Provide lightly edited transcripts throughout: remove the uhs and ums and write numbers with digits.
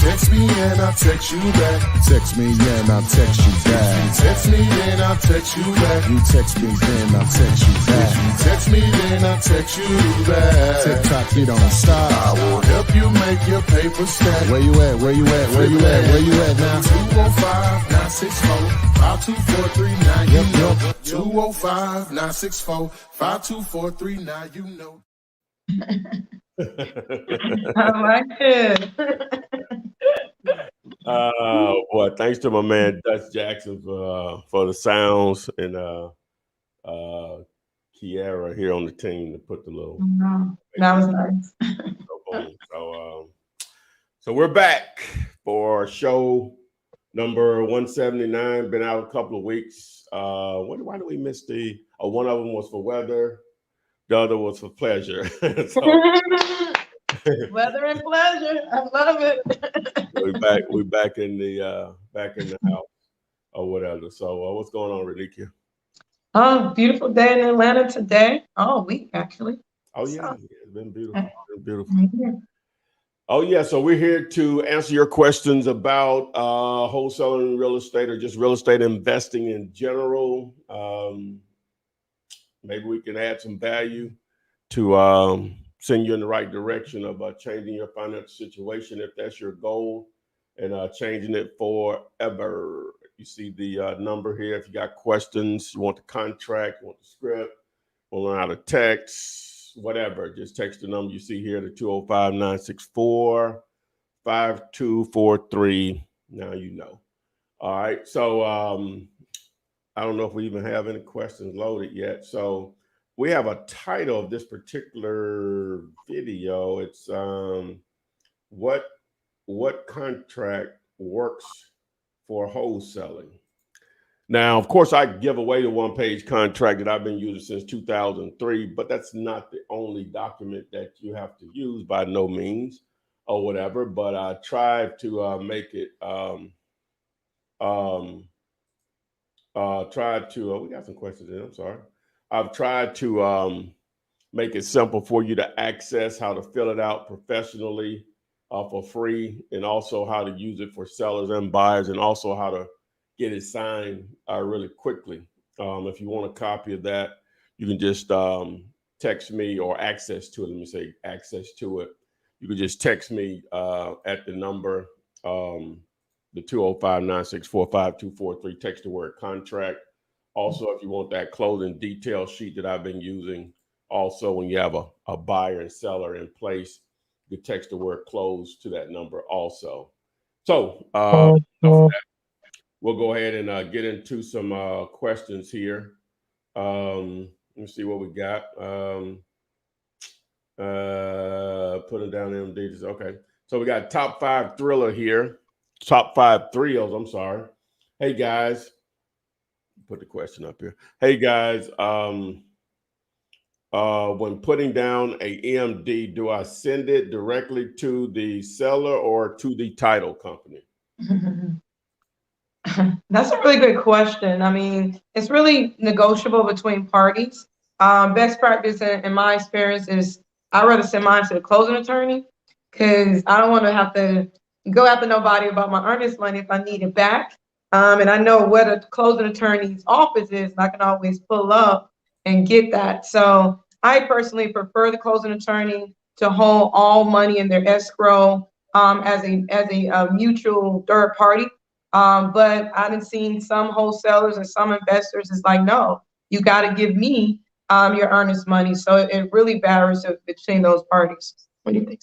text me and I'll text you back. Text me and I'll text you back. Text me then I'll text you back. You text me then I'll text you back. Text me then I'll text you back. TikTok, you don't stop. I will help you make your paper stack. Where you at? Where you at? Where you at? Where you at now? 205-964-5243. You know. 205-964-5243. You know. I like it. Boy, thanks to my man Dutch Jackson for the sounds, and Kiara here on the team to put the little. That was nice. So we're back for show number 179. Been out a couple of weeks. Why did we miss the? One of them was for weather, the other was for pleasure. Weather and pleasure. I love it. We're back in the house or whatever. So what's going on, Reliquia? Oh, beautiful day in Atlanta today. All week actually. Oh yeah, it's been beautiful. Yeah. Oh yeah, so we're here to answer your questions about wholesaling real estate or just real estate investing in general. Maybe we can add some value to send you in the right direction of changing your financial situation if that's your goal, and changing it forever. You see the number here. If you got questions, you want the contract, you want the script, want to learn how to text, whatever, just text the number you see here to 205-964-5243. Now you know. All right. So I don't know if we even have any questions loaded yet. So we have a title of this particular video. It's what contract works for wholesaling. Now, of course, I give away the one-page contract that I've been using since 2003, but that's not the only document that you have to use by no means or whatever. But I tried to make it we got some questions in. I'm sorry. I've tried to make it simple for you to access, how to fill it out professionally for free, and also how to use it for sellers and buyers, and also how to get it signed really quickly. If you want a copy of that, you can just text me, or access to it. Let me say access to it. You can just text me at the number, the 205-964-5243. Text the word contract. Also, if you want that closing detail sheet that I've been using, also when you have a buyer and seller in place, you can text the word close to that number also. So we'll go ahead and get into some questions here. Let's see what we got. Putting down MDs. Okay. So we got top 5 thriller here. Top 5 thrills. I'm sorry. Hey guys. Put the question up here. Hey guys. When putting down a EMD, do I send it directly to the seller or to the title company? That's a really good question. I mean, it's really negotiable between parties. Best practice in my experience is I'd rather send mine to the closing attorney, because I don't want to have to go after nobody about my earnest money if I need it back. And I know where the closing attorney's office is, and I can always pull up and get that. So I personally prefer the closing attorney to hold all money in their escrow as a mutual third party. But I've seen some wholesalers and some investors is like, no, you got to give me your earnest money. So it really varies between those parties. What do you think?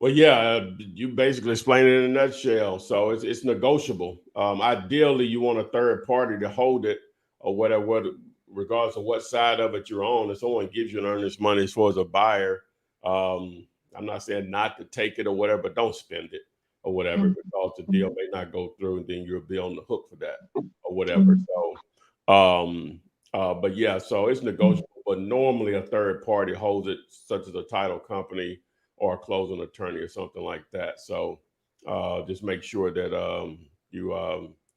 Well, yeah, you basically explained it in a nutshell. So it's negotiable. Ideally, you want a third party to hold it, or whatever, regardless of what side of it you're on. If someone gives you an earnest money as far as a buyer, I'm not saying not to take it or whatever, but don't spend it or whatever, because the deal may not go through, and then you'll be on the hook for that or whatever. So, but yeah, so it's negotiable. But normally, a third party holds it, such as a title company or a closing attorney or something like that. So just make sure that you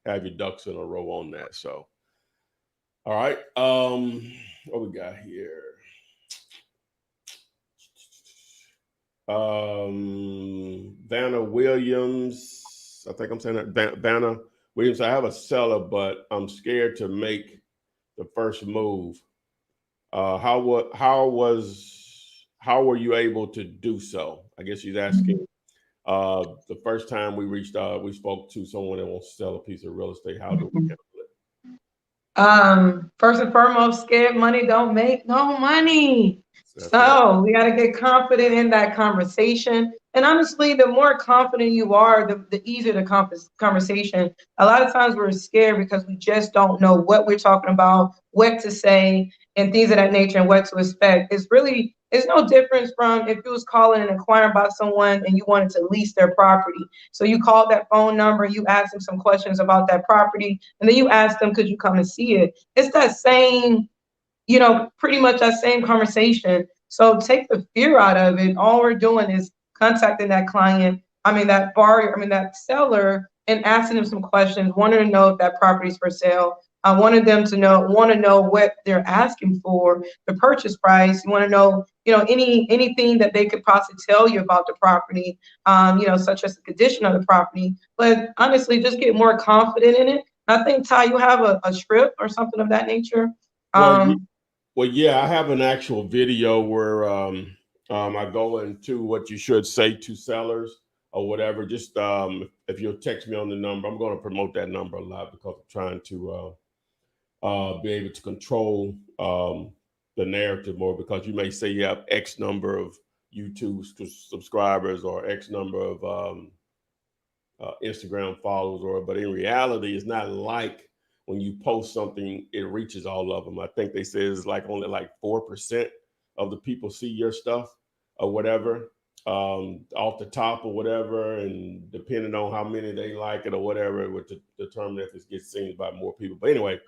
have your ducks in a row on that. So, all right. What we got here? Vanna Williams. I think I'm saying that. Vanna Williams. I have a seller, but I'm scared to make the first move. How were you able to do so? I guess she's asking. The first time we spoke to someone that wants to sell a piece of real estate. How do we handle it? First and foremost, scared money don't make no money. That's right. So we got to get confident in that conversation. And honestly, the more confident you are, the easier the conversation. A lot of times we're scared because we just don't know what we're talking about, what to say, and things of that nature, and what to expect. It's no difference from if you was calling and inquiring about someone and you wanted to lease their property. So you called that phone number, you asked them some questions about that property, and then you asked them, could you come and see it? It's that same, pretty much that same conversation. So take the fear out of it. All we're doing is contacting that client, that buyer, that seller, and asking them some questions, wanting to know if that property is for sale. I wanted them to want to know what they're asking for, the purchase price. You want to know, anything that they could possibly tell you about the property, such as the condition of the property. But honestly, just get more confident in it. I think, Ty, you have a script or something of that nature. Well, yeah, I have an actual video where I go into what you should say to sellers or whatever. Just if you'll text me on the number, I'm going to promote that number a lot because I'm trying to be able to control the narrative more, because you may say you have X number of YouTube subscribers or X number of Instagram followers, but in reality, it's not like when you post something, it reaches all of them. I think they say it's like only like 4% of the people see your stuff or whatever, off the top or whatever. And depending on how many they like it or whatever, it would determine if it gets seen by more people. But anyway,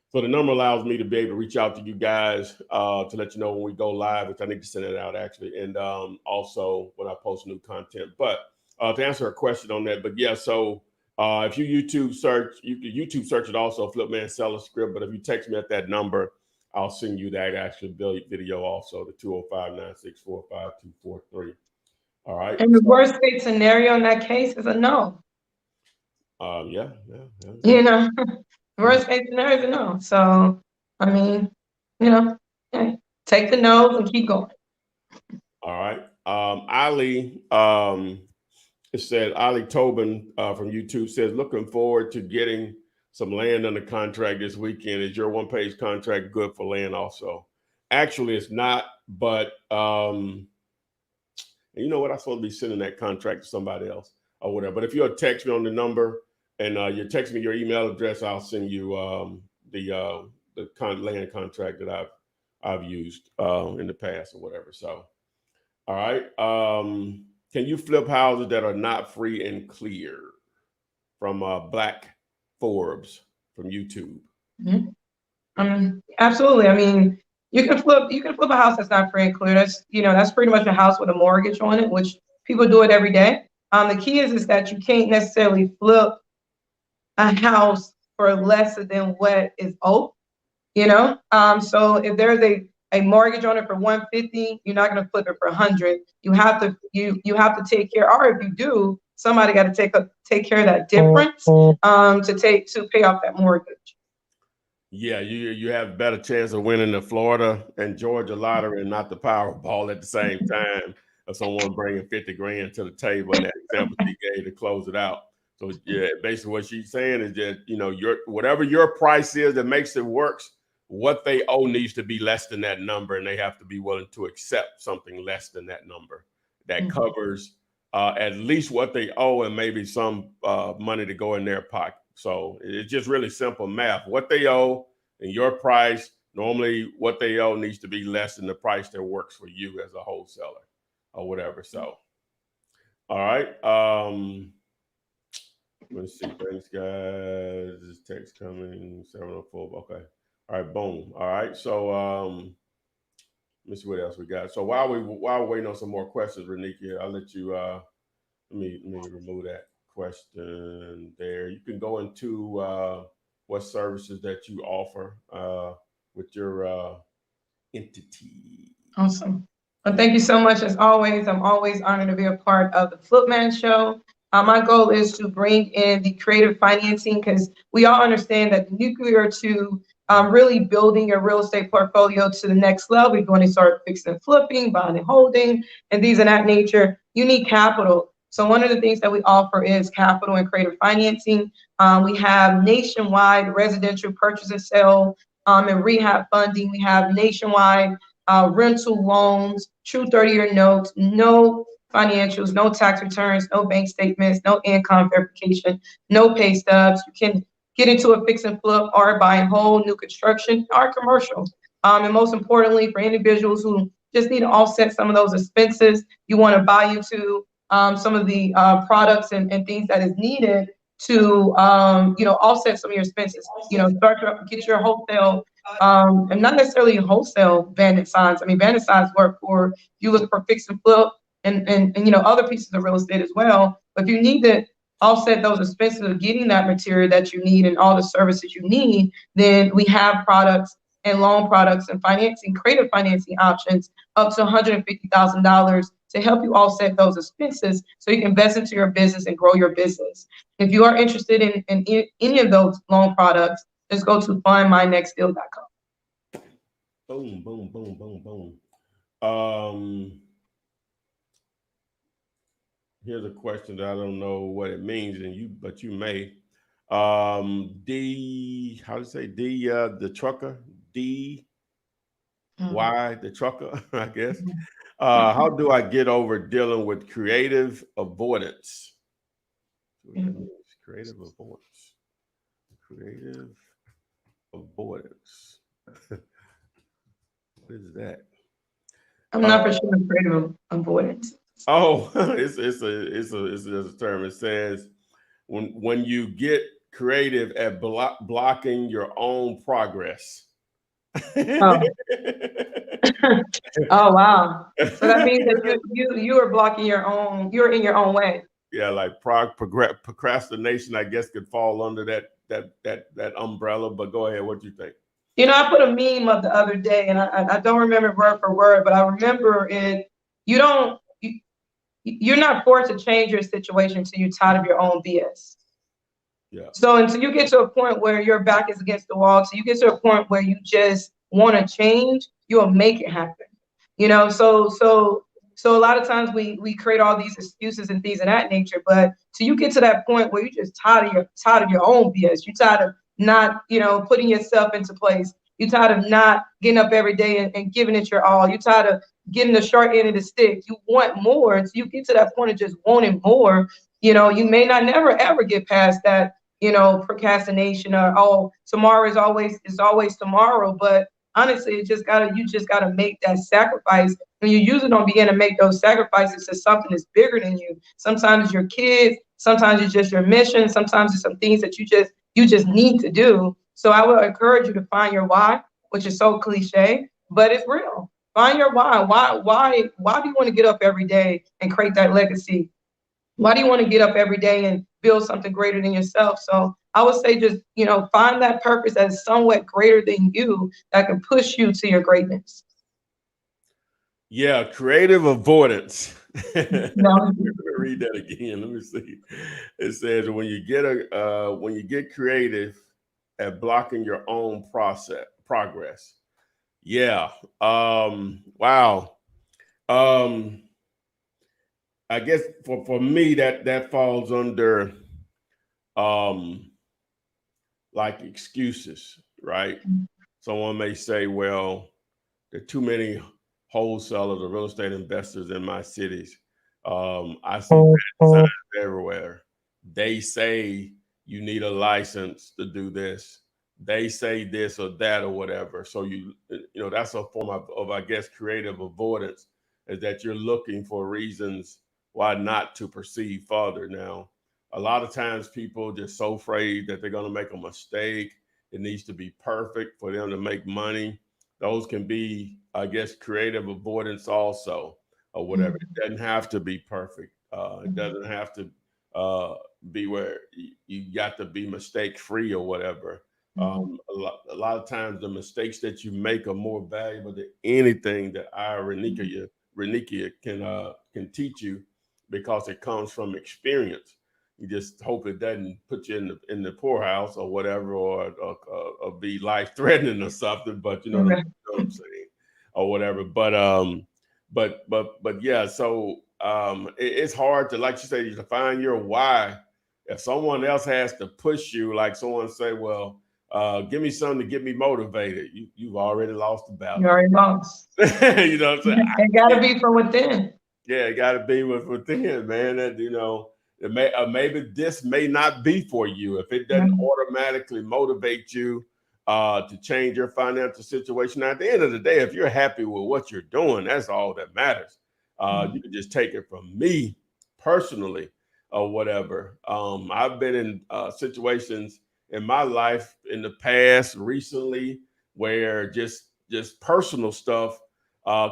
so the number allows me to be able to reach out to you guys to let you know when we go live, which I need to send it out actually. And also when I post new content. But to answer a question on that, but yeah, so if you YouTube search, you can YouTube search it also, Flipman Seller Script. But if you text me at that number, I'll send you that actual video also, the 205-964-5243. All right. And the worst case scenario in that case is a no. Yeah. Worst case scenario is a no. So, take the no's and keep going. All right. Ali, it said, Ali Tobin from YouTube says, looking forward to getting some land under contract this weekend. Is your one-page contract good for land also? Actually, it's not, but you know what? I'm supposed to be sending that contract to somebody else or whatever. But if you'll text me on the number and you text me your email address, I'll send you the land contract that I've used in the past or whatever. So, all right. Can you flip houses that are not free and clear? From Black Forbes from YouTube. Mm-hmm. Absolutely. You can flip a house that's not free and clear. That's pretty much a house with a mortgage on it, which people do it every day. The key is that you can't necessarily flip a house for less than what is owed. So if there's a mortgage on it for 150, you're not going to flip it for 100. You have to take care, or if you do, somebody got to take care of that difference to pay off that mortgage. Yeah, you have a better chance of winning the Florida and Georgia lottery and not the Powerball at the same time of someone bringing 50 grand to the table. And that example she gave to close it out. So yeah, basically what she's saying is that whatever your price is that makes it works, what they owe needs to be less than that number, and they have to be willing to accept something less than that number that covers at least what they owe and maybe some money to go in their pocket. So it's just really simple math. What they owe and your price, normally what they owe needs to be less than the price that works for you as a wholesaler or whatever. So, all right. Let's see. Thanks, guys. This text coming 704. Okay. All right. Boom. All right. So let me see what else we got. So while we're waiting on some more questions, Renika, I'll let you let me remove that question there. You can go into what services that you offer with your entity. Awesome. Well, thank you so much. As always, I'm always honored to be a part of the Flipman Show. My goal is to bring in the creative financing because we all understand that the nuclear to really building your real estate portfolio to the next level, you're going to start fixing and flipping, buying and holding, and these of that nature, you need capital. So one of the things that we offer is capital and creative financing. We have nationwide residential purchase and sale and rehab funding. We have nationwide rental loans, true 30-year notes, no financials, no tax returns, no bank statements, no income verification, no pay stubs. You can get into a fix and flip or buy and hold, new construction or commercial. And most importantly, for individuals who just need to offset some of those expenses, you want to buy into some of the products and things that is needed to offset some of your expenses. Get your wholesale and not necessarily wholesale bandit signs. I mean, bandit signs work for you look for fix and flip and other pieces of real estate as well. But if you need to offset those expenses of getting that material that you need and all the services you need, then we have products and loan products and financing, creative financing options up to $150,000 to help you offset those expenses so you can invest into your business and grow your business. If you are interested in any of those loan products, just go to findmynextdeal.com. Boom, boom, boom, boom, boom. Here's a question that I don't know what it means, but you may. D, how to say D? The trucker, D, Y, the trucker, I guess. How do I get over dealing with creative avoidance? Creative avoidance. Creative avoidance. What is that? I'm not for sure creative avoidance. Oh, it's a term. It says when you get creative at blocking your own progress. Oh. Oh wow! So that means that you are blocking your own. You're in your own way. Yeah, like procrastination, I guess, could fall under that umbrella. But go ahead. What do you think? I put a meme up the other day, and I don't remember word for word, but I remember it. You're not forced to change your situation until you're tired of your own BS. Yeah. So until you get to a point where your back is against the wall, till you get to a point where you just want to change, you'll make it happen. So a lot of times we create all these excuses and things of that nature, but till you get to that point where you're just tired of your own BS, you're tired of not, putting yourself into place. You're tired of not getting up every day and giving it your all. You're tired of getting the short end of the stick. You want more. And so you get to that point of just wanting more. You may not never ever get past that, procrastination or, oh, tomorrow is always tomorrow. But honestly, you just gotta make that sacrifice. When you usually don't begin to make those sacrifices to something that's bigger than you. Sometimes it's your kids, sometimes it's just your mission, sometimes it's some things that you just need to do. So I would encourage you to find your why, which is so cliche, but it's real. Find your why. Why do you want to get up every day and create that legacy? Why do you want to get up every day and build something greater than yourself? So I would say just, find that purpose that is somewhat greater than you that can push you to your greatness. Yeah, creative avoidance. No. Let me read that again. Let me see. It says when you get creative at blocking your own progress. Yeah. Wow. I guess for me that falls under like excuses, right? Someone may say, well, there are too many wholesalers or real estate investors in my cities. I see signs everywhere. They say you need a license to do this. They say this or that or whatever. So that's a form of I guess creative avoidance, is that you're looking for reasons why not to proceed further. Now, a lot of times people are just so afraid that they're going to make a mistake. It needs to be perfect for them to make money. Those can be, I guess, creative avoidance also, or whatever. It doesn't have to be perfect. It doesn't have to be where you got to be mistake free or whatever. A lot of times the mistakes that you make are more valuable than anything that I or Renika Renikia can teach you, because it comes from experience. You just hope it doesn't put you in the poorhouse or whatever, or be life threatening or something. But you know, Okay. what I'm saying, or whatever. But yeah. So it's hard to, like you say, to find your why. If someone else has to push you, like someone say, well, give me something to get me motivated. You've already lost the You battle. already lost. You know what I'm saying? It got to be from within. Yeah, it got to be within, man. That, you know, maybe this may not be for you if it doesn't automatically motivate you to change your financial situation. Now, at the end of the day, if you're happy with what you're doing, that's all that matters. You can just take it from me personally or whatever. I've been in situations in my life in the past recently where just personal stuff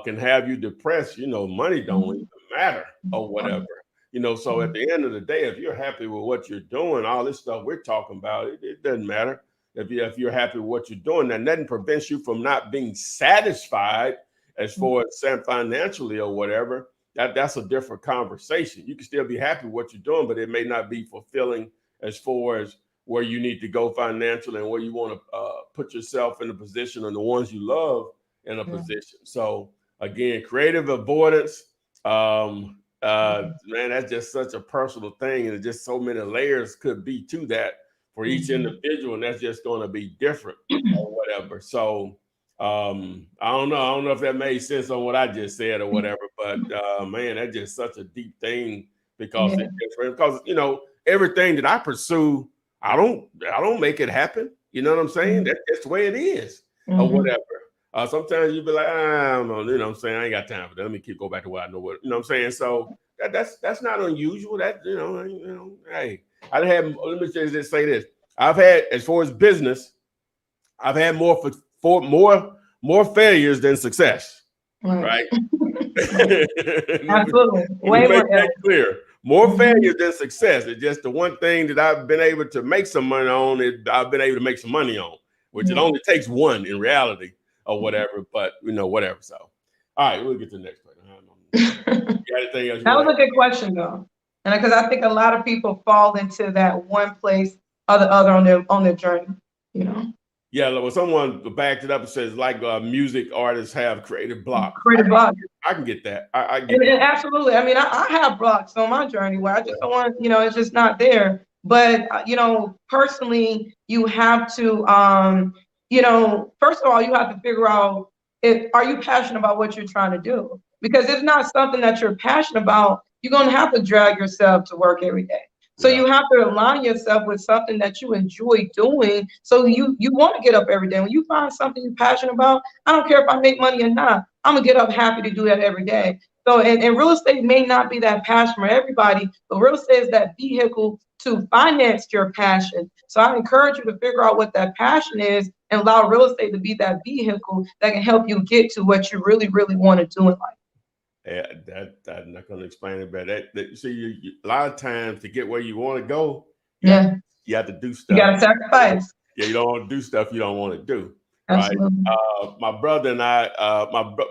can have you depressed. You know, money don't even matter or whatever. You know, so at the end of the day, if you're happy with what you're doing, all this stuff we're talking about, it doesn't matter. If you're happy with what you're doing, then nothing prevents you from not being satisfied as far as financially or whatever. That's a different conversation. You can still be happy with what you're doing, but it may not be fulfilling as far as where you need to go financially and where you want to put yourself in a position, and the ones you love in a position. So again, creative avoidance, man, that's just such a personal thing, and just so many layers could be to that for each individual, and that's just going to be different or whatever. So I don't know if that made sense on what I just said or whatever, but man, that's just such a deep thing, because it's different. Because, you know, everything that I pursue, I don't make it happen. You know what I'm saying? That's the way it is or whatever. Sometimes you be like, I don't know, you know what I'm saying? I ain't got time for that. Let me go back to what I know. You know what I'm saying? So that's not unusual. That, you know, hey, let me just say this. I've had, as far as business, I've had more failures than success. Right? Absolutely. Let me make that clear. More failures than success. It's just the one thing that I've been able to make some money on. I've been able to make some money on, which it only takes one in reality or whatever. But you know, whatever. So, all right, we'll get to the next question. That was a good question, though, and because I think a lot of people fall into that one place or the other on their journey. You know. Yeah, well, someone backed it up and says, like, music artists have creative block. Creative block. I can get that. I get that. Absolutely. I mean, I have blocks on my journey where I just don't want, you know, it's just not there. But, you know, personally, you have to, you know, first of all, you have to figure out, are you passionate about what you're trying to do? Because if it's not something that you're passionate about, you're going to have to drag yourself to work every day. So you have to align yourself with something that you enjoy doing. So you want to get up every day. When you find something you're passionate about, I don't care if I make money or not, I'm gonna get up happy to do that every day. So and real estate may not be that passion for everybody, but real estate is that vehicle to finance your passion. So I encourage you to figure out what that passion is and allow real estate to be that vehicle that can help you get to what you really, really want to do in life. Yeah, I'm not going to explain it, but see, a lot of times to get where you want to go, you have to do stuff. You got to sacrifice. Yeah, you don't want to do stuff you don't want to do. Absolutely. Right? My brother and I,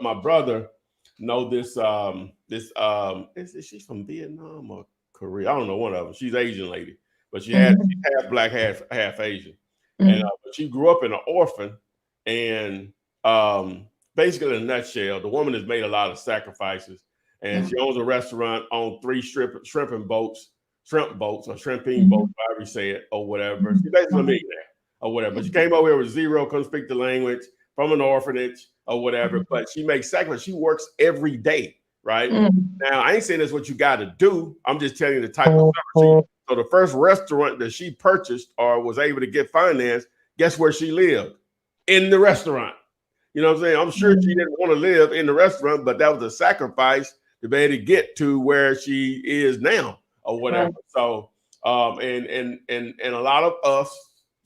my brother know this. She's from Vietnam or Korea? I don't know, one of them. She's Asian lady, but she's half black, half Asian, and but she grew up in an orphan, and basically, in a nutshell, the woman has made a lot of sacrifices, and she owns a restaurant on 3 shrimp boats, or shrimping boats, however you say it, or whatever. She's basically a millionaire, or whatever. She came over here with zero, couldn't speak the language, from an orphanage, or whatever. But she makes sacrifices. She works every day, right? Now, I ain't saying that's what you got to do. I'm just telling you the type of stuff. So the first restaurant that she purchased or was able to get financed, guess where she lived? In the restaurant. You know what I'm saying? I'm sure she didn't want to live in the restaurant, but that was a sacrifice to be able to get to where she is now or whatever. So, and a lot of us,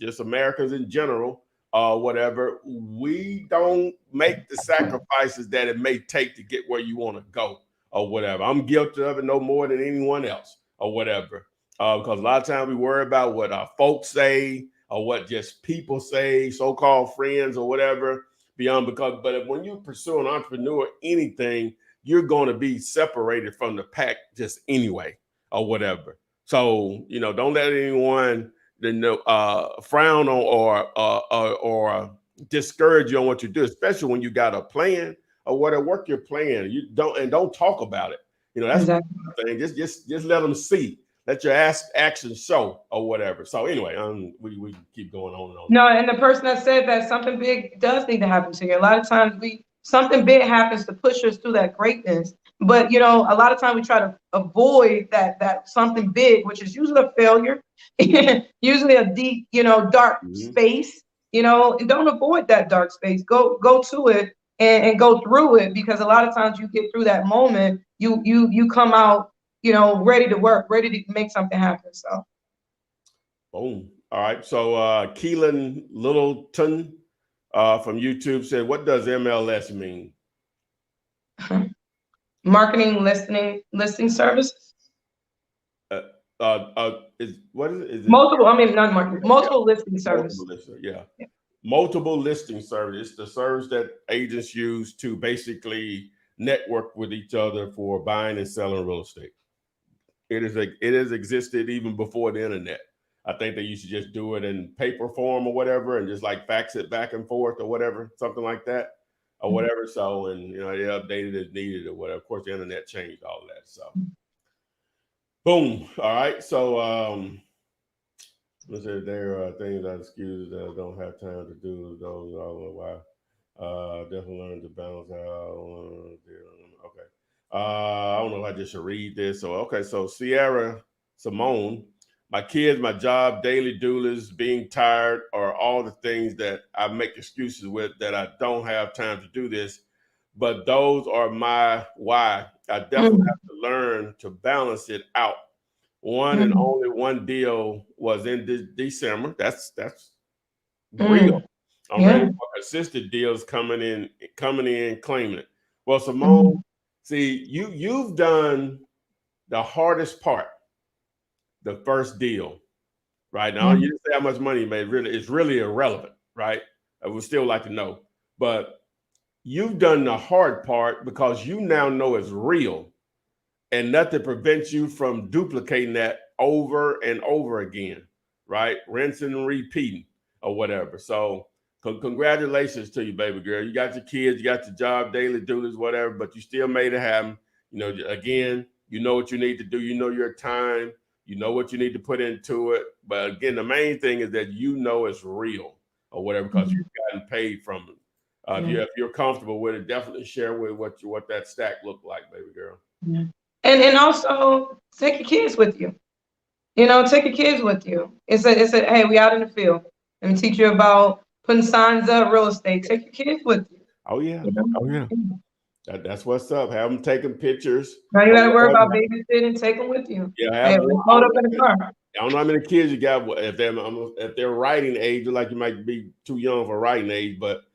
just Americans in general, whatever, we don't make the sacrifices that it may take to get where you want to go or whatever. I'm guilty of it no more than anyone else or whatever. Because a lot of times we worry about what our folks say or what just people say, so-called friends or whatever. But when you pursue an entrepreneur, anything, you're going to be separated from the pack just anyway or whatever. So, don't let anyone frown on or discourage you on what you do, especially when you got a plan or whatever. Work your plan. You don't talk about it. That's Exactly. the thing. Just let them see. Let your actions show or whatever. So anyway, we keep going on and on. No, and the person that said that something big does need to happen to you. A lot of times something big happens to push us through that greatness. But a lot of times we try to avoid that something big, which is usually a failure, usually a deep, dark space, and don't avoid that dark space. Go to it and go through it, because a lot of times you get through that moment, you come out, ready to work, ready to make something happen. So boom. All right. So Keelan Littleton from YouTube said, what does MLS mean? Marketing listing services. What is it? Is it multiple? I mean, not marketing. Multiple listing services. Yeah. Multiple listing service. It's the service that agents use to basically network with each other for buying and selling real estate. It has existed even before the internet. I think they used to just do it in paper form or whatever, and just like fax it back and forth or whatever, something like that or whatever. So, and they updated as needed or whatever. Of course, the internet changed all of that. So, boom. All right. So, let's say there are things that excuses that I don't have time to do. Those I don't know why. Definitely learn to balance out. Okay. I don't know if I just should read this. So, okay. So, Sierra Simone. My kids, my job, daily duties, being tired are all the things that I make excuses with, that I don't have time to do this. But those are my why. I definitely have to learn to balance it out. One and only one deal was in December. That's real. I'm ready for assisted deals coming in, claiming it. Well, Simone, see, you've done the hardest part. The first deal, right? Now, you didn't say how much money you made. Really, it's really irrelevant, right? I would still like to know. But you've done the hard part because you now know it's real, and nothing prevents you from duplicating that over and over again, right? Rinsing and repeating or whatever. So congratulations to you, baby girl. You got your kids, you got your job, daily duties, whatever, but you still made it happen. Again, you know what you need to do. You know your time. You know what you need to put into it. But again, the main thing is that it's real or whatever, because you've gotten paid from it. If you're comfortable with it, definitely share with what that stack looked like, baby girl. Yeah. And also take your kids with you. Take your kids with you. It's a hey, we out in the field. Let me teach you about putting signs up, real estate. Take your kids with you. Oh yeah. Oh yeah. That's what's up. Have them taking pictures. Now you got to worry about babysitting. Take them with you. Yeah, load up in the car. I don't know how many kids you got. If they're writing age, like you might be too young for writing age, but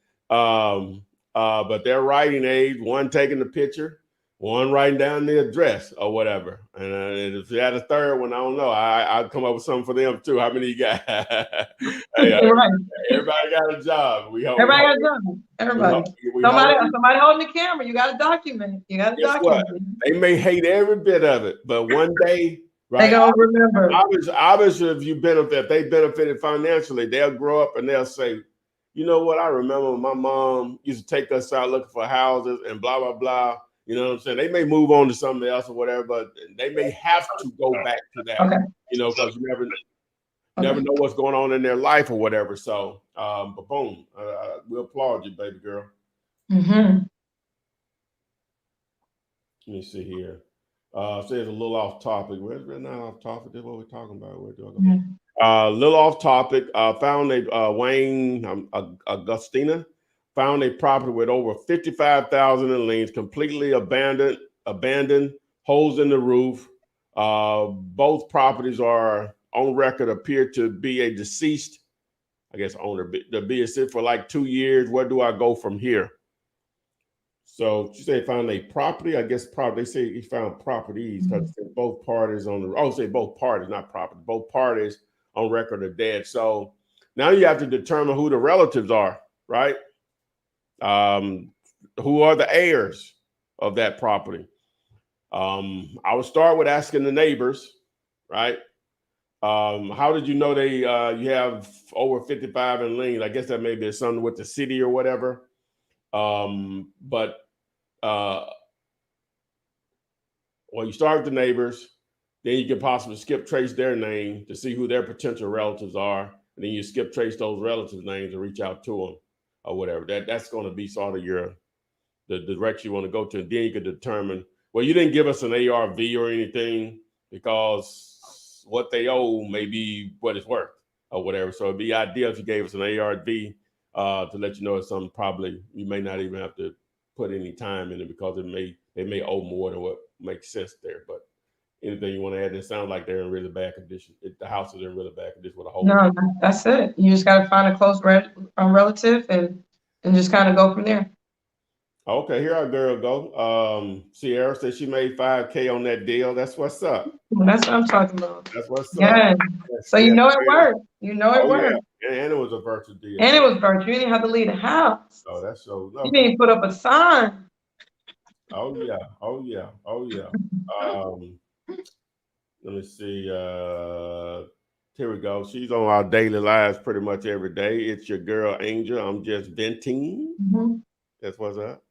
they're writing age. One taking the picture, one writing down the address or whatever. And if you had a third one, I don't know. I'll come up with something for them too. How many you got? Right. Everybody got a job. Everybody got a job. Everybody. Somebody holding the camera. You got to document. What? They may hate every bit of it, but one day, right? They gonna remember. Obviously, if they benefited financially, they'll grow up and they'll say, you know what? I remember my mom used to take us out looking for houses and blah blah blah. You know what I'm saying? They may move on to something else or whatever, but they may have to go back to that. Okay. Because you never know what's going on in their life or whatever. So, but boom, we applaud you, baby girl. Let me see here. Says a little off topic. We're not off topic. This is what we're talking about. A little off topic. Found Wayne Augustina found a property with over 55,000 in liens, completely abandoned, holes in the roof. Both properties are on record, appear to be a deceased, I guess, owner. To be a sit for like 2 years. Where do I go from here? So she said found a property. I guess property. They say he found properties because both parties on the. Say both parties, not property. Both parties on record are dead. So now you have to determine who the relatives are, right? Who are the heirs? of that property. I would start with asking the neighbors, right? How did you know they you have over 55 in liens? I guess that may be something with the city or whatever. But well, you start with the neighbors, then you can possibly skip trace their name to see who their potential relatives are, and then you skip trace those relatives' names and reach out to them or whatever. That's going to be sort of the direction you want to go to, and then you can determine. Well, you didn't give us an ARV or anything because what they owe may be what it's worth or whatever. So it'd be ideal if you gave us an ARV to let you know it's something probably you may not even have to put any time in it because they may owe more than what makes sense there. But anything you want to add? It sounds like they're in really bad condition. The house is in really bad condition with a hole. No, that's it. You just got to find a close relative and just kind of go from there. Okay, here our girl go. Sierra said she made $5K on that deal. That's what's up. That's what I'm talking about. That's what's up. Yeah. So you know it worked. You know it worked. Yeah. And it was a virtual deal. And it was virtual. You didn't have to leave the house. Oh, that's so. You didn't put up a sign. Oh yeah. Let me see. Here we go. She's on our daily lives pretty much every day. It's your girl Angel. I'm just venting. That's what's up.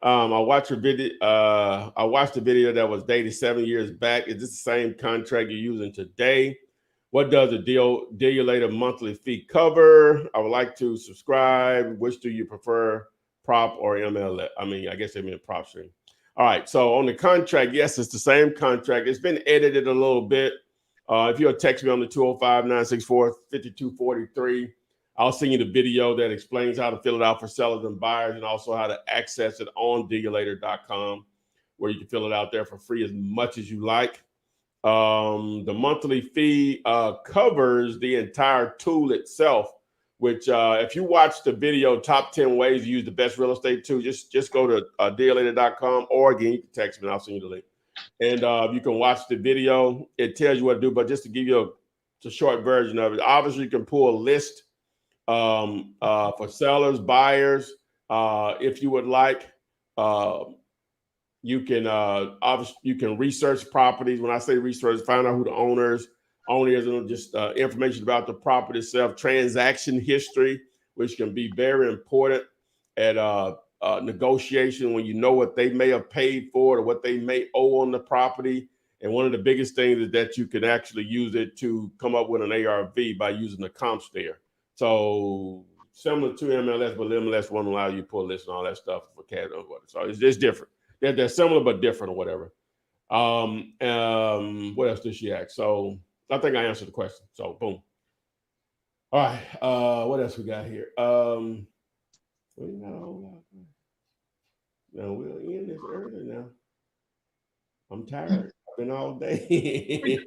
I watched your video. I watched the video that was dated 7 years back. Is this the same contract you're using today? What does a deal-later monthly fee cover? I would like to subscribe. Which do you prefer, prop or MLS? I mean, I guess they mean prop stream. All right. So on the contract, yes, it's the same contract. It's been edited a little bit. If you'll text me on the 205-964-5243, I'll send you the video that explains how to fill it out for sellers and buyers, and also how to access it on deallater.com, where you can fill it out there for free as much as you like. The monthly fee covers the entire tool itself, which if you watch the video, top 10 ways to use the best real estate tool, just go to deallater.com, or again, you can text me and I'll send you the link. And you can watch the video. It tells you what to do, but just to give you a short version of it, obviously you can pull a list for sellers, buyers, if you would like. You can obviously you can research properties. When I say research, find out who the owners and just information about the property itself, transaction history, which can be very important at negotiation when you know what they may have paid for it or what they may owe on the property. And one of the biggest things is that you can actually use it to come up with an ARV by using the comps there. So similar to MLS, but MLS won't allow you to pull lists and all that stuff for cash or whatever. So it's just different. They're similar but different or whatever. What else did she ask? So I think I answered the question. So boom. All right. What else we got here? We got a whole lot. Now we'll end this early now. I'm tired. I've been all day. You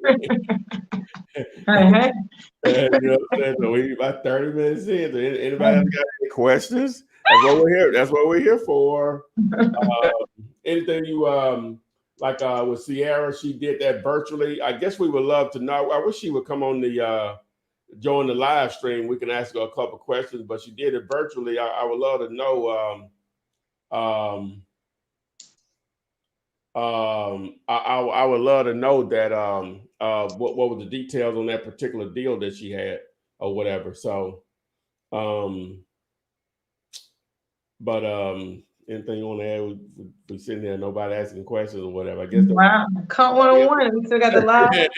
know, so we about 30 minutes in. So anybody else got any questions? That's what we're here. That's what we're here for. Anything you like with Sierra, she did that virtually. I guess we would love to know. I wish she would come on the join the live stream. We can ask her a couple questions, but she did it virtually. I would love to know. I would love to know that what were the details on that particular deal that she had or whatever. So, anything you want to add? We sitting there, nobody asking questions or whatever. I guess. Wow, come one-on-one. We still got the live. I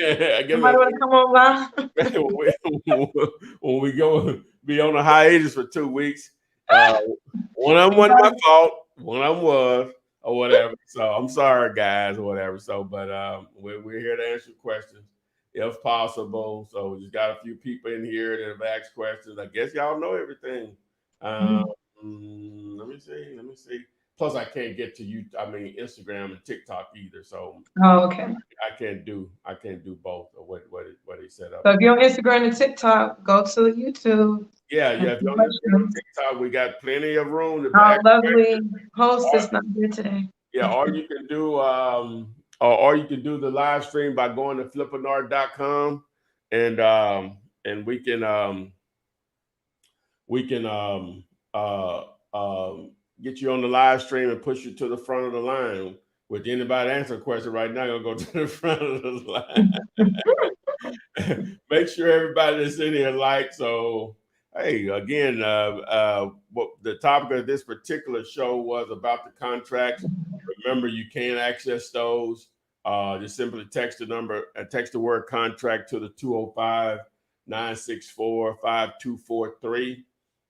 guess somebody want to come on live? when we go be on a hiatus for 2 weeks, one of them wasn't my fault. One of them was. Or whatever. So I'm sorry, guys, or whatever. So, but we're here to answer questions if possible. So we just got a few people in here that have asked questions. I guess y'all know everything. Let me see. Plus, I can't get to you. I mean, Instagram and TikTok either. So, okay. I can't do both. Or what he set up. So if you're on Instagram and TikTok, go to YouTube. Yeah. If you're on TikTok, we got plenty of room. Our lovely host is not here today. Yeah, or you can do or you can do the live stream by going to flippinar.com and we can get you on the live stream and push you to the front of the line. With anybody answer a question right now, you'll go to the front of the line. Make sure everybody that's in here likes. So, hey, again, what the topic of this particular show was about the contracts. Remember, you can access those. Just simply text the word contract to the 205-964-5243,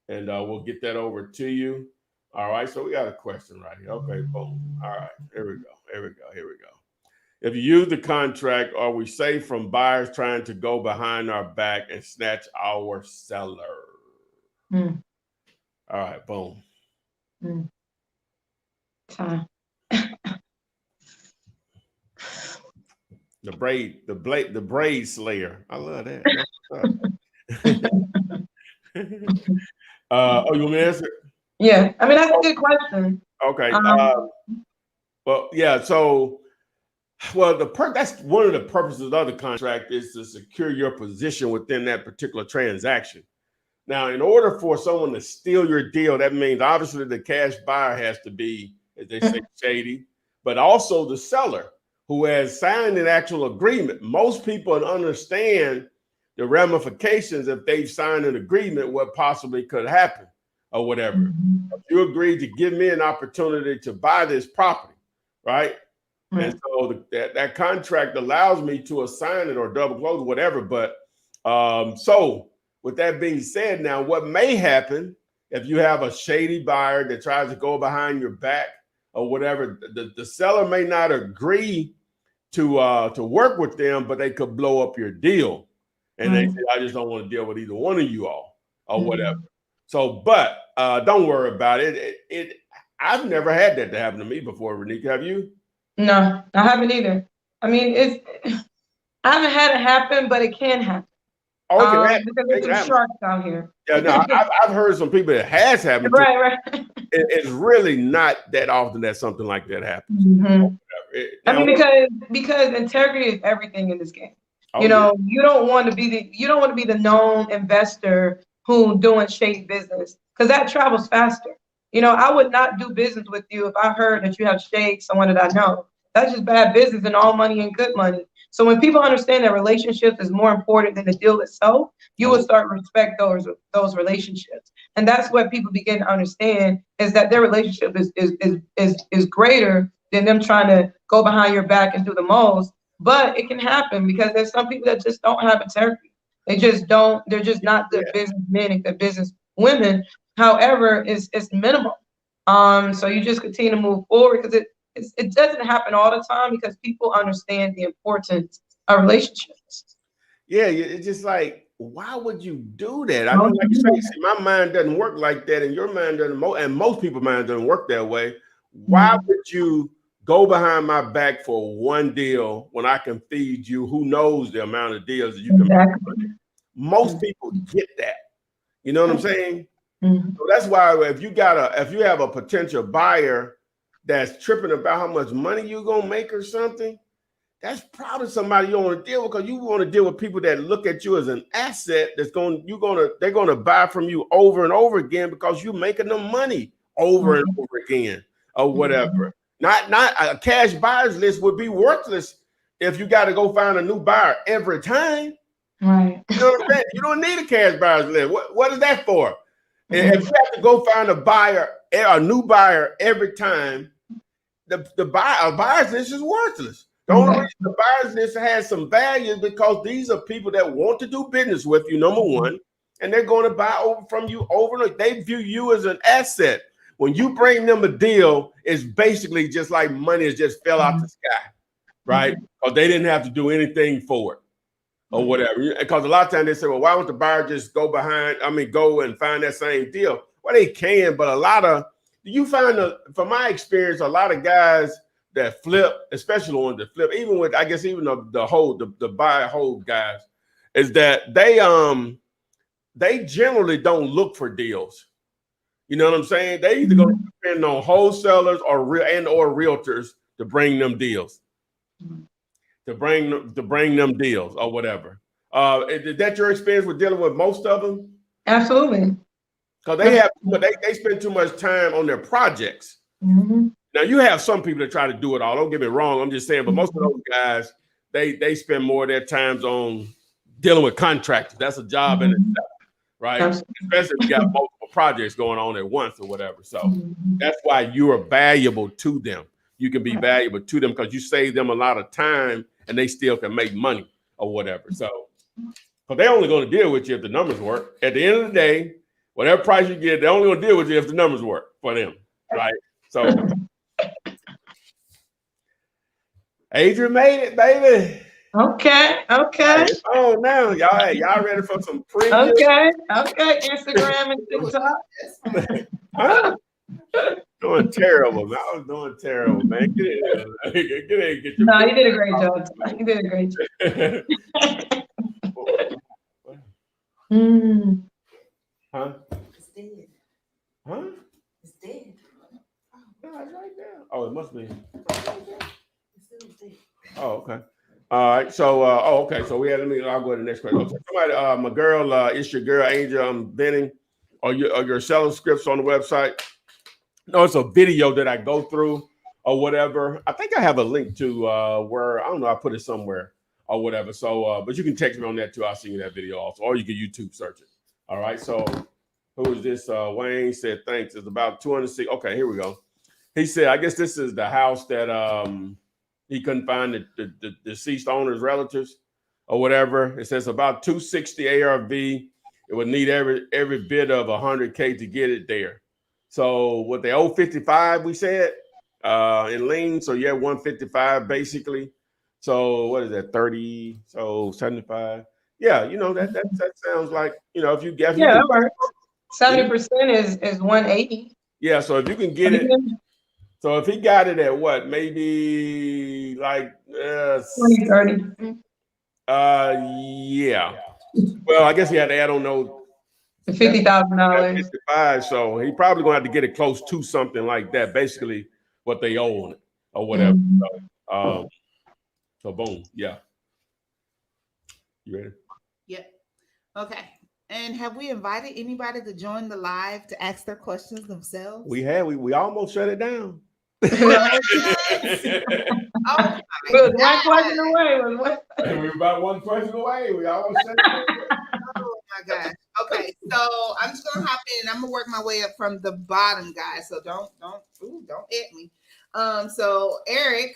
and we'll get that over to you. All right, so we got a question right here. Okay, boom. All right, here we go. If you use the contract, are we safe from buyers trying to go behind our back and snatch our seller? Mm. All right, boom. Time. The braid slayer. I love that. Oh, you want me to answer? Yeah, I mean, that's a good question. Okay. Well, yeah. So, that's one of the purposes of the contract is to secure your position within that particular transaction. Now, in order for someone to steal your deal, that means obviously the cash buyer has to be, as they say, shady, but also the seller who has signed an actual agreement. Most people understand the ramifications if they've signed an agreement, what possibly could happen or whatever. If you agreed to give me an opportunity to buy this property, right? And so that contract allows me to assign it or double close, whatever. But so with that being said, now what may happen if you have a shady buyer that tries to go behind your back or whatever, the seller may not agree to work with them, but they could blow up your deal. And they say, I just don't want to deal with either one of you all or whatever. So, but don't worry about it. I've never had that to happen to me before, Renika. Have you? No, I haven't either. I mean, I haven't had it happen, but it can happen. Oh, it can happen. Because there's some sharks out here. Yeah, no, I've heard some people that has happened. Right. It's really not that often that something like that happens. I mean, because integrity is everything in this game. You don't want to be the known investor who doing shady business, because that travels faster. I would not do business with you if I heard that you have shade someone that I know. That's just bad business, and all money and good money. So when people understand that relationships is more important than the deal itself, you will start to respect those relationships. And that's what people begin to understand, is that their relationship is greater than them trying to go behind your back and do the most. But it can happen because there's some people that just don't have integrity. They just don't. They're just not good businessmen and good business women. However, it's minimal. So you just continue to move forward, because it doesn't happen all the time, because people understand the importance of relationships. Yeah, it's just like, why would you do that? I mean, like you say, see, my mind doesn't work like that, and your mind doesn't, and most people's mind doesn't work that way. Why would you go behind my back for one deal when I can feed you who knows the amount of deals that you can make? Most people get that. You know what I'm saying? So that's why if you have a potential buyer that's tripping about how much money you're gonna make or something, that's probably somebody you don't want to deal with, because you want to deal with people that look at you as an asset they're gonna buy from you over and over again because you're making them money over and over again or whatever. Not a cash buyers list would be worthless if you got to go find a new buyer every time. Right. You know what I'm saying? You don't need a cash buyers list. What is that for? And if you have to go find a new buyer every time, a buyer's list is worthless. The only reason the buyer's list has some value is because these are people that want to do business with you, number one, and they're going to buy from you over and over. They view you as an asset. When you bring them a deal, it's basically just like money has just fell out the sky, right? Because they didn't have to do anything for it or whatever. Because a lot of times they say, well, why don't the buyer just go and find that same deal? Well, they can, but from my experience, a lot of guys that flip, especially the ones that flip, even the buy hold guys, is that they generally don't look for deals. You know what I'm saying? They either going to depend on wholesalers or realtors to bring them deals, to bring them deals or whatever. Is that your experience with dealing with most of them? Absolutely. because they spend too much time on their projects. Mhm. Now you have some people that try to do it all. Don't get me wrong. I'm just saying, but most of those guys, they spend more of their times on dealing with contractors. That's a job in itself, right? Absolutely. Especially if you got multiple projects going on at once or whatever. So Mhm. that's why you are valuable to them. You can be valuable to them because you save them a lot of time and they still can make money or whatever. So, because they're only going to deal with you if the numbers work. At the end of the day, whatever price you get, they're only going to deal with you if the numbers work for them, right? So, Adrian made it, baby. Okay. It's on now, y'all. Hey, y'all ready for some preview? Okay. Instagram and TikTok. Huh? Doing terrible, man. I was doing terrible, man. Get in, get your. No, you did a great job. You did a great job. Mm. Huh? It's dead. Huh? It's dead. No, it's right there. Oh, it must be. It's still dead. Oh, okay. All right. So, okay. So we had. I'll go to the next question. Okay. Somebody, my girl, it's your girl Angel Benning. Are your selling scripts on the website? No, it's a video that I go through or whatever. I think I have a link to where I don't know. I put it somewhere or whatever. So, but you can text me on that too. I'll send you that video also, or you can YouTube search it. All right. So, who is this? Wayne said thanks. It's about 206. Okay, here we go. He said, I guess this is the house that he couldn't find the deceased owner's relatives or whatever. It says about 260 ARV. It would need every bit of 100K to get it there. So what they owe 55, we said, in lien. So yeah, 155 basically. So what is that? 30. So 75. Yeah, that sounds like if you get Yeah, that works. 70% is 180. Yeah, so if you can get it. So if he got it at what, maybe like 20, 30. Yeah. Well, I guess he had to add on those $50,000. 55, so he probably gonna have to get it close to something like that, basically what they owe on it or whatever. Mm-hmm. So boom, yeah. You ready? Yep. Okay. And have we invited anybody to join the live to ask their questions themselves? We almost shut it down. Oh, We're one question away. We're about one question away. We almost shut it down. Oh my gosh. Okay, so I'm just gonna hop in and I'm gonna work my way up from the bottom, guys. So don't hit me. So Eric,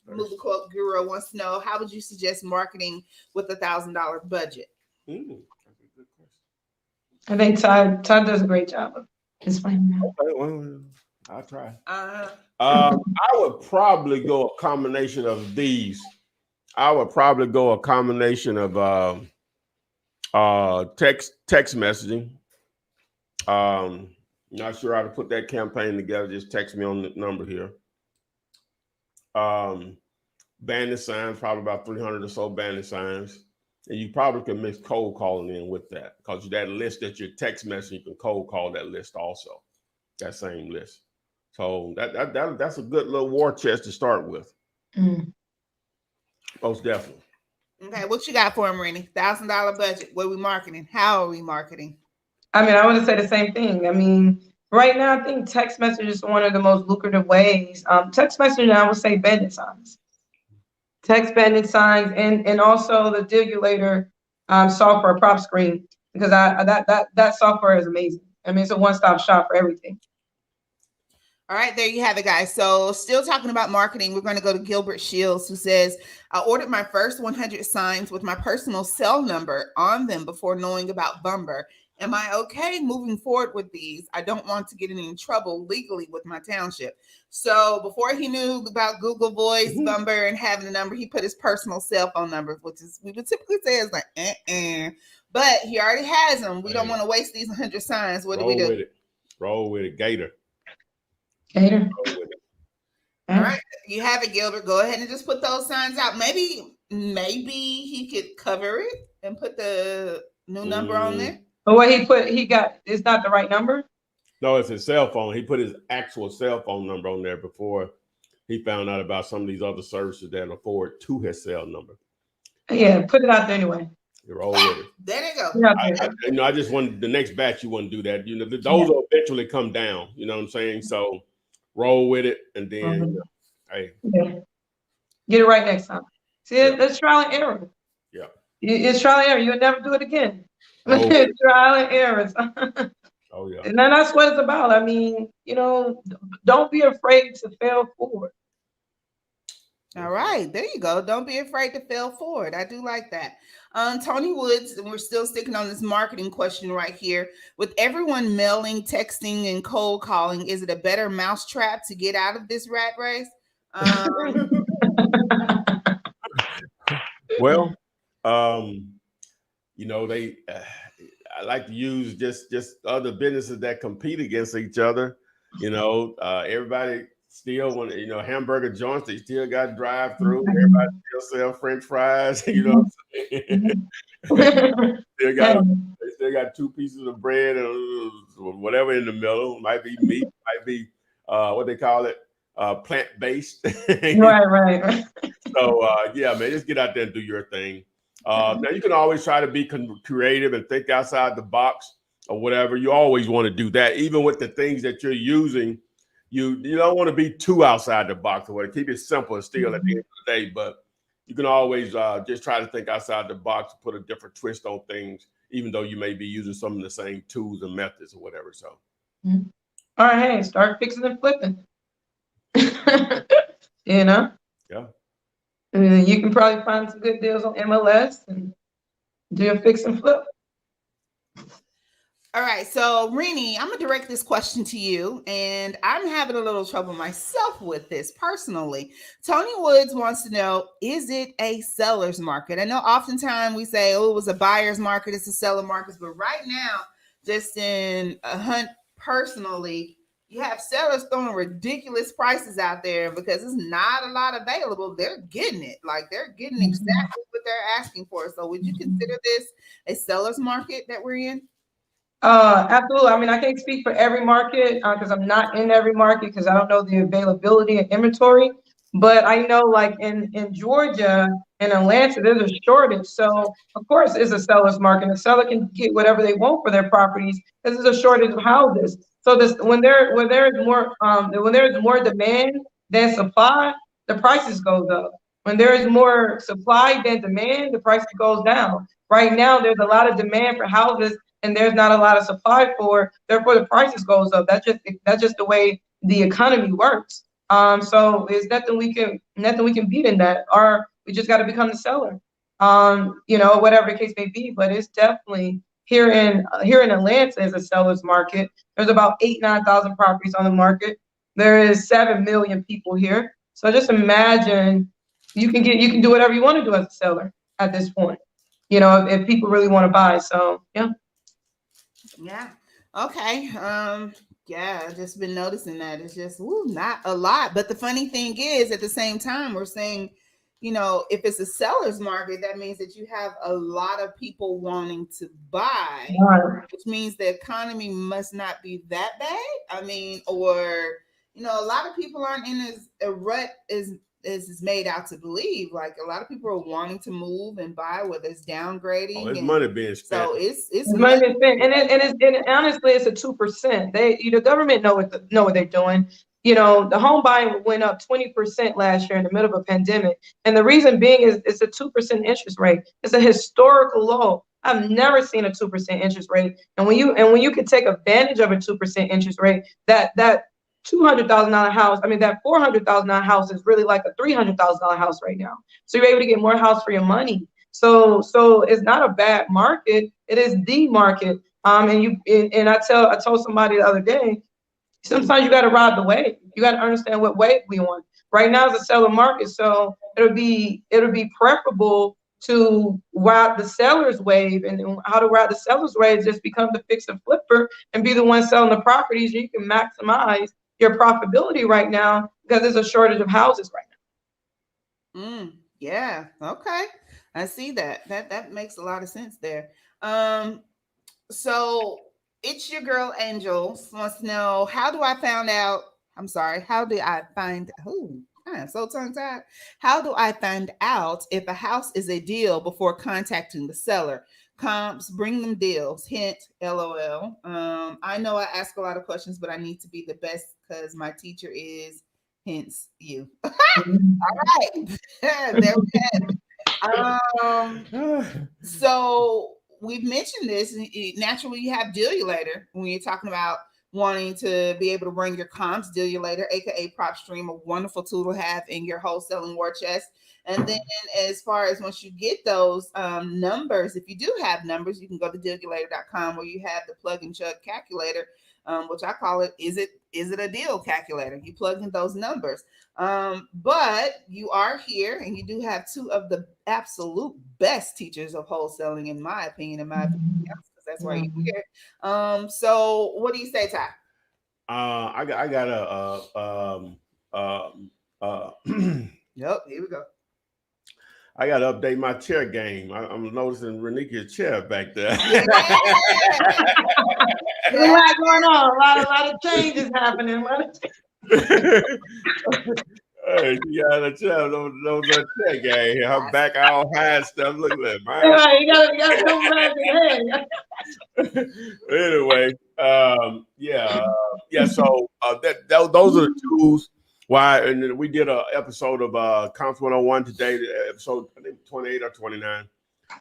Movie Quote Guru wants to know, how would you suggest marketing with $1,000 budget? That's a good question. I think Todd does a great job of explaining that. Okay, well, I'll try. I would probably go a combination of these. I would probably go a combination of text messaging. Not sure how to put that campaign together. Just text me on the number here. Bandit signs, probably about 300 or so bandit signs. And you probably can mix cold calling in with that, because that list that you're text messaging, you can cold call that list also, that same list. So that's a good little war chest to start with. Most definitely. Okay, what you got for him, Rennie? $1,000 budget. What are we marketing? How are we marketing? I mean, I would say the same thing. I mean, right now, I think text message is one of the most lucrative ways. Text messaging, I would say bandit signs. Text bandit signs, and also the Digulator software prop screen, because that software is amazing. I mean, it's a one-stop shop for everything. All right, there you have it, guys. So still talking about marketing, we're going to go to Gilbert Shields, who says, I ordered my first 100 signs with my personal cell number on them before knowing about Bumber. Am I okay moving forward with these? I don't want to get in any trouble legally with my township. So before he knew about Google Voice, Bumber, and having the number, he put his personal cell phone number, which is, we would typically say is like, but he already has them. We don't want to waste these 100 signs. What do we do? Roll with it, Gator. Gator. All right, you have it, Gilbert. Go ahead and just put those signs out. Maybe he could cover it and put the new number on there. But what he got is not the right number? No, it's his cell phone. He put his actual cell phone number on there before he found out about some of these other services that afford to his cell number. Yeah, put it out there anyway. You roll with it. There they go. Yeah. I just wanted the next batch. You wouldn't do that. Those will eventually come down. You know what I'm saying? So roll with it, and then hey, get it right next time. See, it's trial and error. Yeah, it's trial and error. You'll never do it again. Oh. It's trial and errors. Oh yeah. And then that's what it's about. I mean, don't be afraid to fail forward. All right, there you go. Don't be afraid to fail forward. I do like that. Tony Woods, and we're still sticking on this marketing question right here. With everyone mailing, texting, and cold calling, is it a better mousetrap to get out of this rat race? Well, they I like to use just other businesses that compete against each other. Everybody still want hamburger joints. They still got drive through. Everybody still sell French fries. You know what I'm saying? They still got 2 pieces of bread and whatever in the middle. Might be meat. Might be what they call it, plant-based. Right. So yeah, man, just get out there and do your thing. Now you can always try to be creative and think outside the box or whatever. You always want to do that, even with the things that you're using. You don't want to be too outside the box or whatever. Keep it simple and still at the end of the day. But you can always just try to think outside the box, put a different twist on things, even though you may be using some of the same tools and methods or whatever. So, all right, hey, start fixing and flipping. Yeah. And you can probably find some good deals on MLS and do a fix and flip. All right, so Rini, I'm gonna direct this question to you, and I'm having a little trouble myself with this personally. Tony Woods wants to know, is it a seller's market? I know oftentimes we say, oh, it was a buyer's market, it's a seller market, but right now, just in a hunt personally, you have sellers throwing ridiculous prices out there because there's not a lot available. They're getting it. Like they're getting exactly what they're asking for. So would you consider this a seller's market that we're in? Absolutely. I mean, I can't speak for every market because I'm not in every market because I don't know the availability and inventory. But I know like in Georgia and Atlanta, there's a shortage. So of course it's a seller's market. The seller can get whatever they want for their properties because there's a shortage of houses. So when there's more demand than supply, the prices goes up. When there is more supply than demand, the price goes down. Right now, there's a lot of demand for houses and there's not a lot of supply for, therefore the prices goes up. That's just the way the economy works. So there's nothing we can beat in that, or we just got to become the seller. Whatever the case may be, but it's definitely here in Atlanta is a seller's market. There's about 9,000 properties on the market. There is 7 million people here. So just imagine you can do whatever you want to do as a seller at this point. If people really want to buy. So yeah. Yeah. Okay. Yeah, I've just been noticing that it's just not a lot. But the funny thing is, at the same time, we're saying, if it's a seller's market, that means that you have a lot of people wanting to buy, which means the economy must not be that bad. I mean, or a lot of people aren't in as a rut as is made out to believe. Like a lot of people are wanting to move and buy, whether it's downgrading. It's money being spent. So it's money being spent, and honestly, it's a 2%. The government know what they're doing. The home buying went up 20% last year in the middle of a pandemic, and the reason being is it's a 2% interest rate. It's a historical low. I've never seen a 2% interest rate, and when you can take advantage of a 2% interest rate, that $200,000 house, that $400,000 house is really like a $300,000 house right now. So you're able to get more house for your money. So it's not a bad market. It is the market. And I told somebody the other day, sometimes you got to ride the wave. You got to understand what wave we on. Right now it's a seller market, so it'll be preferable to ride the seller's wave. And how to ride the seller's wave is just become the fix and flipper and be the one selling the properties. You can maximize your profitability right now because there's a shortage of houses right now. Yeah. Okay. I see that. That makes a lot of sense there. So it's your girl Angel wants to know, how do I find I am so tongue-tied. How do I find out if a house is a deal before contacting the seller? Comps, bring them deals. Hint, LOL. I know I ask a lot of questions, but I need to be the best because my teacher is, hence you. All right. There we have it. So we've mentioned this. Naturally, you have Dealulator when you're talking about wanting to be able to bring your comps. Dealulator, aka PropStream, a wonderful tool to have in your wholesaling war chest. And then as far as once you get those numbers, if you do have numbers, you can go to dealulator.com where you have the plug and chug calculator, which I call it, is it a deal calculator? You plug in those numbers. But you are here and you do have two of the absolute best teachers of wholesaling, in my opinion, because that's why you're here. So what do you say, Ty? I got Yep, here we go. I got to update my chair game. I'm noticing Renika's chair back there. There's a lot going on. A lot of changes happening. Hey, she got a chair. Those chair game. Her back all high stuff. Look at that, man. Right, you gotta come back in. Anyway, yeah. So those are the tools. Why? And then we did an episode of Comps 101 today, episode I think 28 or 29.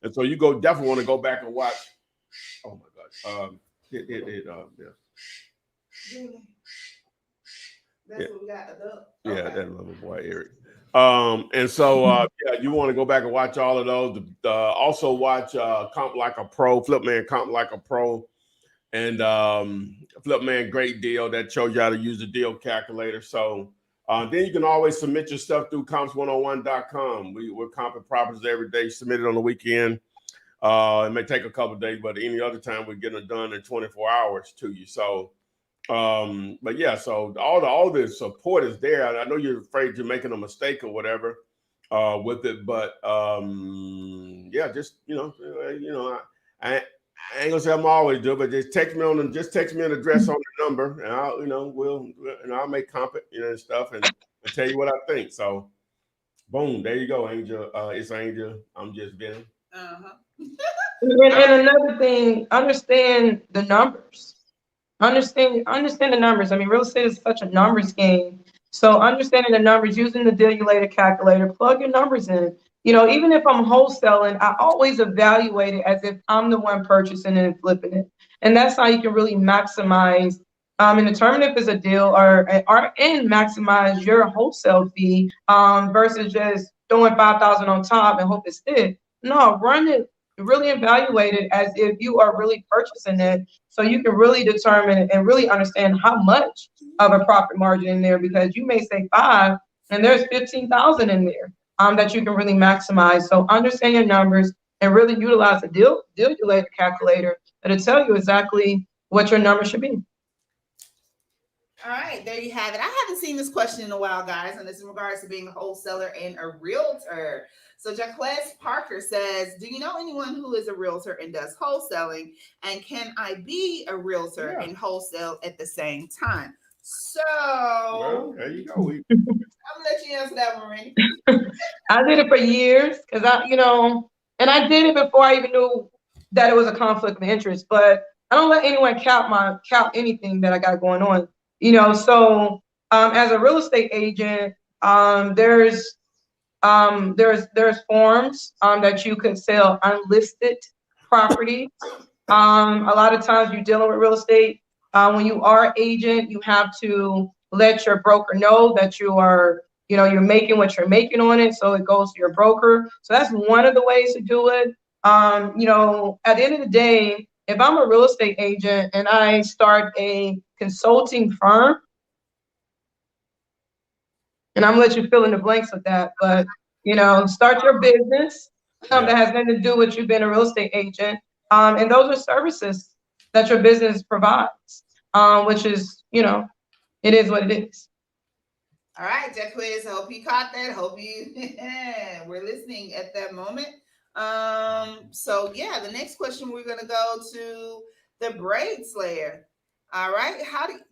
And so you definitely want to go back and watch. Oh my gosh. That's what we got. Yeah, that little boy Eric. And so you want to go back and watch all of those. Also watch Comp Like a Pro, Flipman Comp Like a Pro, and Flipman Great Deal that shows you how to use the deal calculator. So then you can always submit your stuff through comps101.com. We're comping properties every day. Submit it on the weekend. It may take a couple of days, but any other time we're getting it done in 24 hours to you. So, but yeah, so all the support is there. I know you're afraid you're making a mistake or whatever with it, but yeah, just I ain't gonna say I'm always do it, but just text me an address on the number, and I'll make comment, and stuff, and tell you what I think. So, boom, there you go, Angel. It's Angel. I'm just Ben. And another thing, understand the numbers. Understand the numbers. I mean, real estate is such a numbers game. So understanding the numbers, using the Dealulator calculator, plug your numbers in. Even if I'm wholesaling, I always evaluate it as if I'm the one purchasing it and flipping it. And that's how you can really maximize and determine if it's a deal and maximize your wholesale fee versus just throwing 5,000 on top and hope it's it. No, run it, really evaluate it as if you are really purchasing it, so you can really determine and really understand how much of a profit margin in there, because you may say 5 and there's 15,000 in there that you can really maximize. So understand your numbers and really utilize the Dealulator calculator that'll tell you exactly what your number should be. All right, there you have it. I haven't seen this question in a while, guys, and it's in regards to being a wholesaler and a realtor. So Jacquez Parker says, do you know anyone who is a realtor and does wholesaling? And can I be a realtor and wholesale at the same time? So, well, there you go. I'm gonna let you answer that one, Randy. I did it for years because and I did it before I even knew that it was a conflict of interest. But I don't let anyone count anything that I got going on. So as a real estate agent, there's forms that you could sell unlisted property. A lot of times you're dealing with real estate. When you are agent, you have to let your broker know that you are, you're making what you're making on it. So it goes to your broker. So that's one of the ways to do it. At the end of the day, if I'm a real estate agent and I start a consulting firm, and I'm gonna let you fill in the blanks with that, but start your business that has nothing to do with you being a real estate agent. And those are services that your business provides, which is, it is what it is. All right, Jacquez, I hope you caught that. Hope you were listening at that moment. So yeah, the next question, we're gonna go to the Braid Slayer. All right.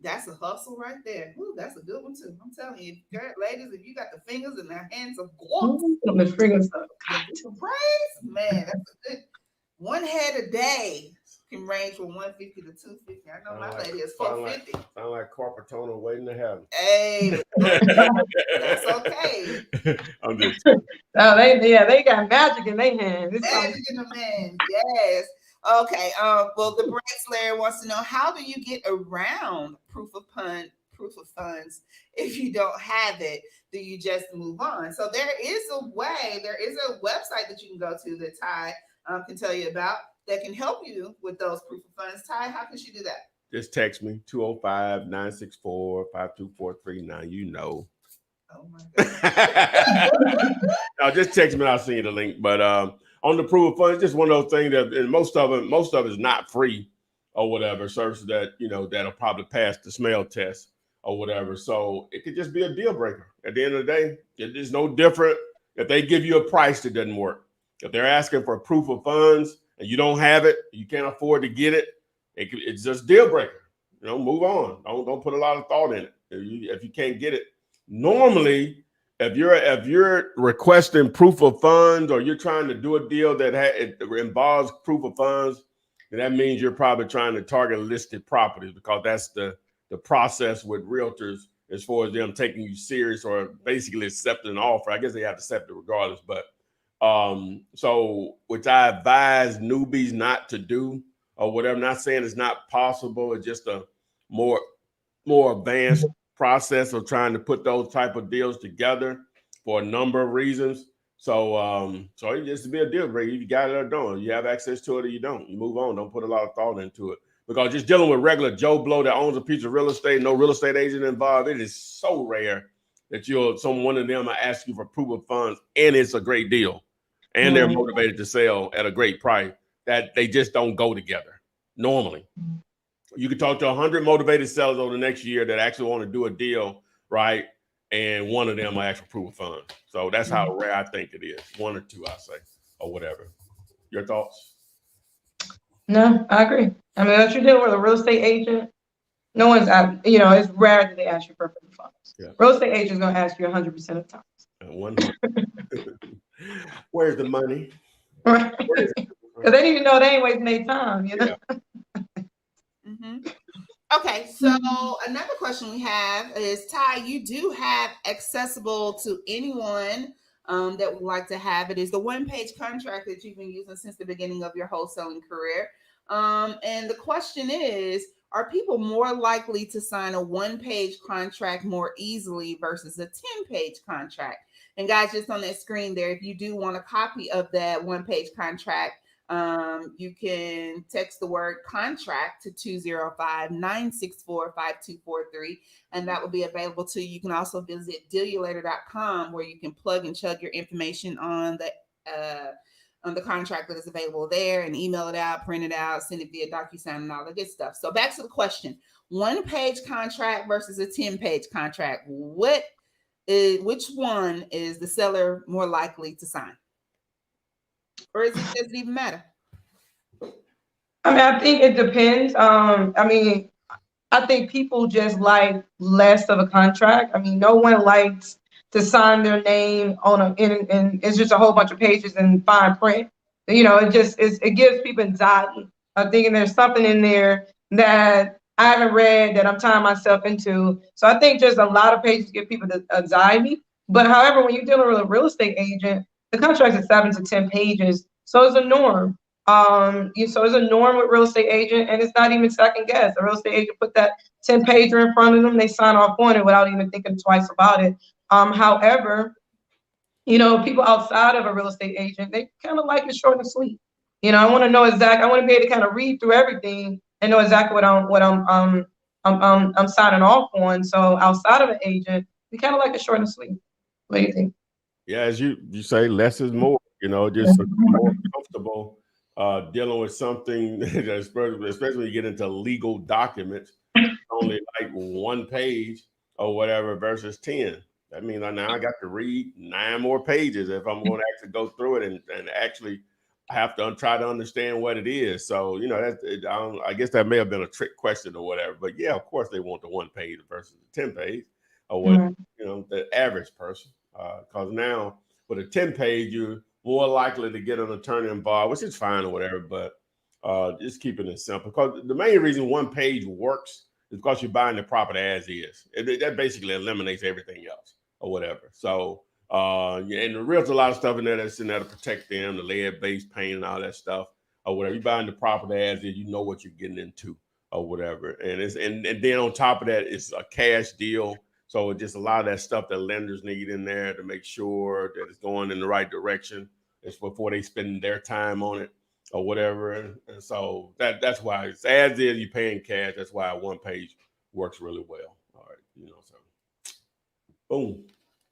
That's a hustle right there. Ooh, that's a good one too. I'm telling you, girl, ladies, if you got the fingers and the hands of God, The fingers of the praise, man, that's a good one head a day can range from 150 to 250. I know my lady is 450. Sound like Carpetona waiting to happen. Hey, that's okay. I'm just Oh, they got magic in their hands. It's something. Magic in the man. Yes. Okay. Well, the Brand Slayer wants to know, how do you get around proof of funds if you don't have it? Do you just move on? So there is a way. There is a website that you can go to that Ty can tell you about that can help you with those proof of funds. Ty, how can she do that? just text me 205-964-52439. You know. Oh my God. No, just text me. I'll send you the link. But on the proof of funds, just one of those things that, and most of it is not free or whatever. Services that that'll probably pass the smell test or whatever. So it could just be a deal breaker. At the end of the day, it's no different if they give you a price that doesn't work. If they're asking for proof of funds and you don't have it, you can't afford to get it. It's just deal breaker. Move on. Don't put a lot of thought in it. If you can't get it, normally, if you're requesting proof of funds or you're trying to do a deal that it involves proof of funds, then that means you're probably trying to target listed properties, because that's the process with realtors as far as them taking you serious or basically accepting an offer. I guess they have to accept it regardless. But so which I advise newbies not to do or whatever. I'm not saying it's not possible. It's just a more advanced process of trying to put those type of deals together for a number of reasons. So it just be a deal breaker. You got it or don't. You have access to it or you don't. You move on. Don't put a lot of thought into it, because just dealing with regular Joe Blow that owns a piece of real estate, no real estate agent involved, it is so rare that one of them will ask you for proof of funds and it's a great deal and they're motivated to sell at a great price, that they just don't go together normally. You can talk to 100 motivated sellers over the next year that actually want to do a deal, right? And one of them will ask for proof of funds. So that's how rare I think it is. One or two, I say, or whatever. Your thoughts? No, I agree. I mean, if you're dealing with a real estate agent, no one's it's rare that they ask you for proof of funds. Yeah. Real estate agent's gonna ask you 100% of the time. 100. Where's the money? Right. Because they didn't even know they ain't wasting their time, Yeah. Okay, so another question we have is, Ty, you do have accessible to anyone that would like to have it, is the one-page contract that you've been using since the beginning of your wholesaling career. And the question is, are people more likely to sign a one-page contract more easily versus a 10-page contract? And guys, just on that screen there, if you do want a copy of that one-page contract, you can text the word contract to 205-964-5243, and that will be available to you. You can also visit dealulator.com, where you can plug and chug your information on the contract that is available there, and email it out, print it out, send it via DocuSign and all the good stuff. So back to the question: one-page contract versus a 10-page contract. Which one is the seller more likely to sign? Or does it even matter? I mean, I think it depends. I think people just like less of a contract. I mean, no one likes to sign their name on and it's just a whole bunch of pages in fine print. It gives people anxiety. I'm thinking there's something in there that I haven't read that I'm tying myself into. So I think just a lot of pages give people the anxiety. But however, when you're dealing with a real estate agent, the contract is 7 to 10 pages. So it's a norm. So it's a norm with real estate agent, and it's not even second guess. A real estate agent put that 10-pager in front of them, they sign off on it without even thinking twice about it. However, people outside of a real estate agent, they kind of like it short and sweet. I want to know I want to be able to kind of read through everything and know exactly what I'm signing off on. So outside of an agent, we kind of like it short and sweet. What do you think? Yeah, as you say, less is more. Just more comfortable dealing with something, especially when you get into legal documents, only like one page or whatever versus 10. That means now I got to read 9 more pages if I'm going to actually go through it and actually I have to try to understand what it is. So, I guess that may have been a trick question or whatever. But yeah, of course they want the 1 page versus the 10 page or what, the average person. Because now with a 10 page, you're more likely to get an attorney involved, which is fine or whatever. But just keeping it simple. Because the main reason 1 page works is because you're buying the property as is. That basically eliminates everything else or whatever. So, and the real's a lot of stuff in there that's in there to protect them, the lead-based paint and all that stuff, or whatever. You're buying the property as is, you know what you're getting into, or whatever. And and then on top of that, it's a cash deal. So it's just a lot of that stuff that lenders need in there to make sure that it's going in the right direction. It's before they spend their time on it or whatever. And so that's why it's as is, you're paying cash. That's why 1 page works really well. All right, so boom.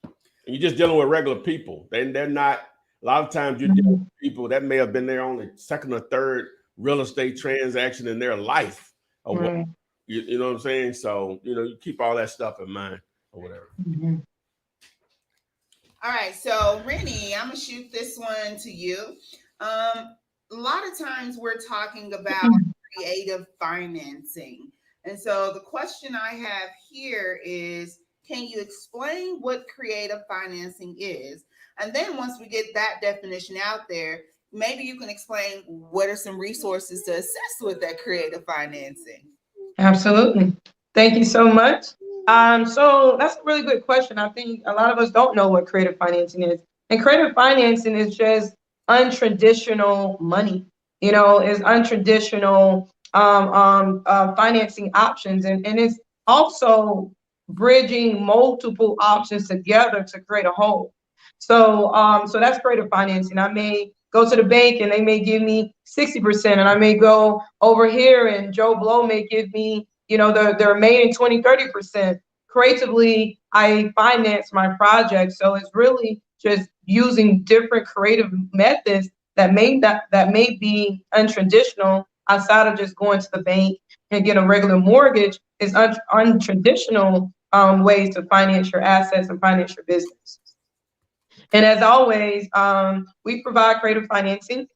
And you're just dealing with regular people. They're not, a lot of times you're dealing with people that may have been there on the second or third real estate transaction in their life. Or what, you know what I'm saying? So, you keep all that stuff in mind or whatever. All right. So, Rennie, I'm going to shoot this one to you. A lot of times we're talking about creative financing. And so the question I have here is, can you explain what creative financing is? And then once we get that definition out there, maybe you can explain what are some resources to assist with that creative financing. Absolutely. Thank you so much. So that's a really good question. I think a lot of us don't know what creative financing is. And creative financing is just untraditional money, is untraditional financing options. And it's also bridging multiple options together to create a whole. So that's creative financing. I may go to the bank and they may give me 60%, and I may go over here and Joe Blow may give me, the remaining 20-30%. Creatively, I finance my project. So it's really just using different creative methods that may be untraditional outside of just going to the bank and get a regular mortgage. Is untraditional ways to finance your assets and finance your business. And as always, we provide creative financing.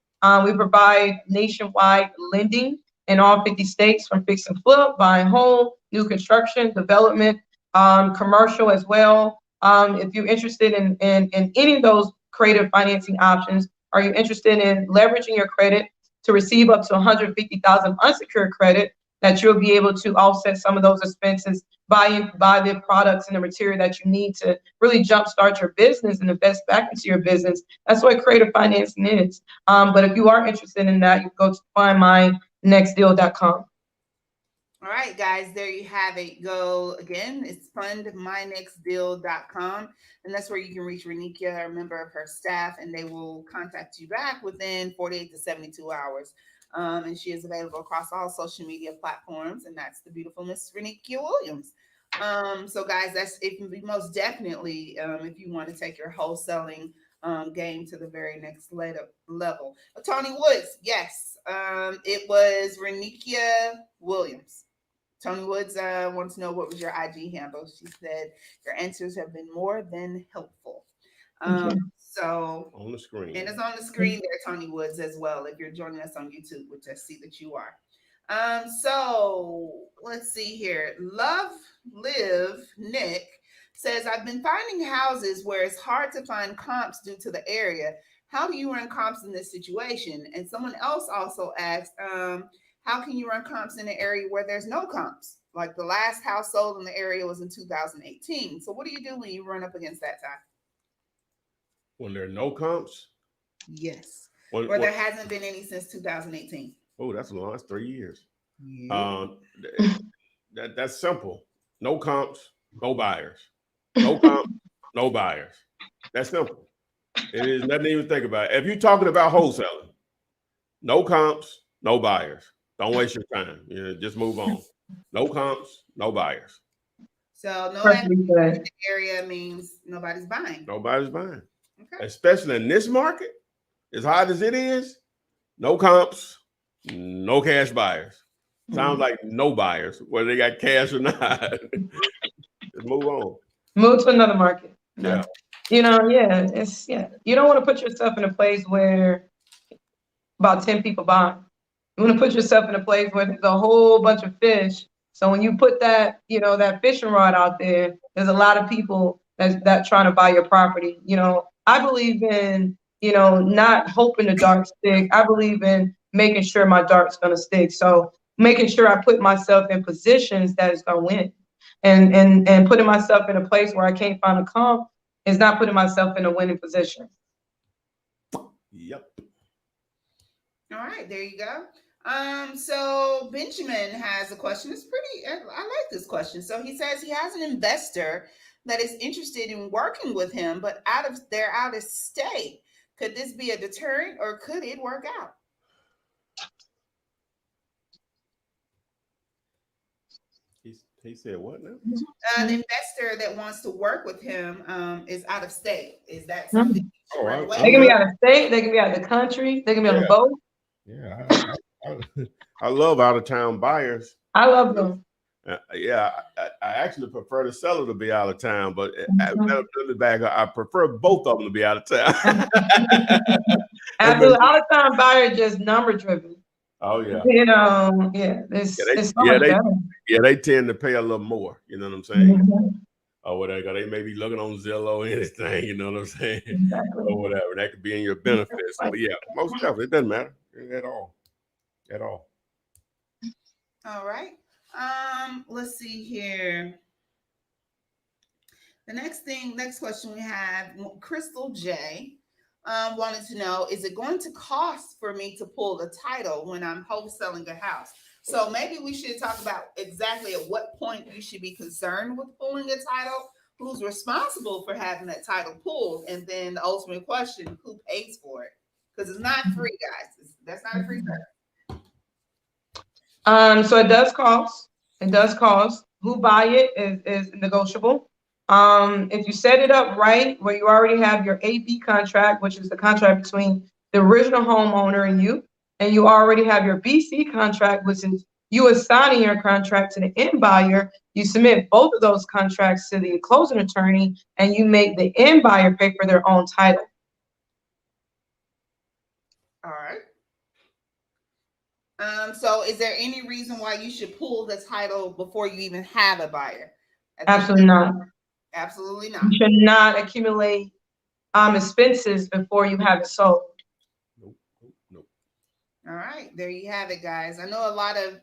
We provide nationwide lending in all 50 states, from fix and flip, buying home, new construction, development, commercial as well. If you're interested in any of those creative financing options, are you interested in leveraging your credit to receive up to $150,000 unsecured credit that you'll be able to offset some of those expenses, buy the products and the material that you need to really jumpstart your business and invest back into your business? That's what creative financing is. But if you are interested in that, you go to findmynextdeal.com. All right, guys, there you have it. Go again. It's fundmynextdeal.com. And that's where you can reach Renikia, a member of her staff, and they will contact you back within 48 to 72 hours. And she is available across all social media platforms. And that's the beautiful Miss Renikia Williams. So guys, that's it. Most definitely, if you want to take your wholesaling game to the very next level. Tony Woods, yes, it was Renikia Williams. Tony Woods wants to know what was your IG handle. She said your answers have been more than helpful. So on the screen, and it's on the screen there, Tony Woods, as well, if you're joining us on YouTube, which I see that you are. So let's see here. Live Nick says, I've been finding houses where it's hard to find comps due to the area. How do you run comps in this situation? And someone else also asked, how can you run comps in an area where there's no comps? Like the last house sold in the area was in 2018. So what do you do when you run up against that time? When there are no comps? Yes. There hasn't been any since 2018. Oh, that's long. That's 3 years. Yeah. That's simple. No comps, no buyers. No comps, no buyers. That's simple. It is nothing to even think about. If you're talking about wholesaling, no comps, no buyers. Don't waste your time. Just move on. No comps, no buyers. So no activity in the area means nobody's buying. Nobody's buying. Okay. Especially in this market, as hot as it is, no comps, no cash buyers. Sounds like no buyers, whether they got cash or not. Just move on. Move to another market. Yeah. You don't want to put yourself in a place where about 10 people buying. You want to put yourself in a place where there's a whole bunch of fish. So when you put that, that fishing rod out there, there's a lot of people that trying to buy your property. I believe in, not hoping the dart stick. I believe in making sure my dart's going to stick. So making sure I put myself in positions that is going to win. And putting myself in a place where I can't find a comp is not putting myself in a winning position. Yep. All right, there you go. So Benjamin has a question. It's pretty, I like this question. So he says he has an investor that is interested in working with him, but they're out of state. Could this be a deterrent or could it work out? He said what now? An investor that wants to work with him is out of state. Is that something? They can be out of state. They can be out of the country. They can be on the boat. Yeah, I love out of town buyers. I love them. I actually prefer the seller to be out of town, but I prefer both of them to be out of town. Absolutely, out of town buyer just number driven. Oh yeah. They tend to pay a little more. You know what I'm saying? Or whatever. They may be looking on Zillow or anything. You know what I'm saying? Exactly. Or whatever. That could be in your benefits. So yeah, most definitely, it doesn't matter at all. At all. All right. Let's see here. The next question we have, Crystal J wanted to know, is it going to cost for me to pull the title when I'm wholesaling a house? So maybe we should talk about exactly at what point you should be concerned with pulling a title, who's responsible for having that title pulled, and then the ultimate question, who pays for it? Because it's not free, guys. That's not a free service. So it does cost. It does cost. Who buy it is negotiable. If you set it up right, where you already have your AB contract, which is the contract between the original homeowner and you already have your BC contract, which is you assigning your contract to the end buyer. You submit both of those contracts to the closing attorney, and you make the end buyer pay for their own title. All right. So is there any reason why you should pull the title before you even have a buyer? Absolutely not. Absolutely not. You should not accumulate expenses before you have it sold. Nope. All right, there you have it, guys. I know a lot of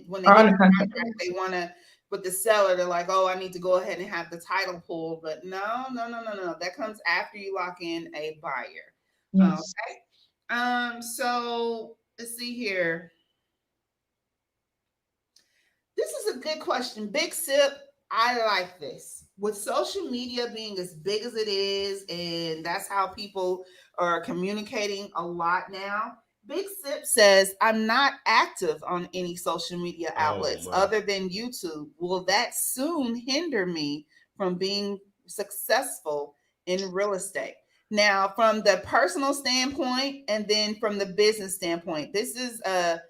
when they get the contract, they want to, with the seller, they're like, oh, I need to go ahead and have the title pulled. But no. That comes after you lock in a buyer. Yes. Okay. So let's see here. This is a good question. Big Sip, I like this. With social media being as big as it is, and that's how people are communicating a lot now. Big Sip says, I'm not active on any social media outlets other than YouTube. Will that soon hinder me from being successful in real estate? Now, from the personal standpoint and then from the business standpoint, this is a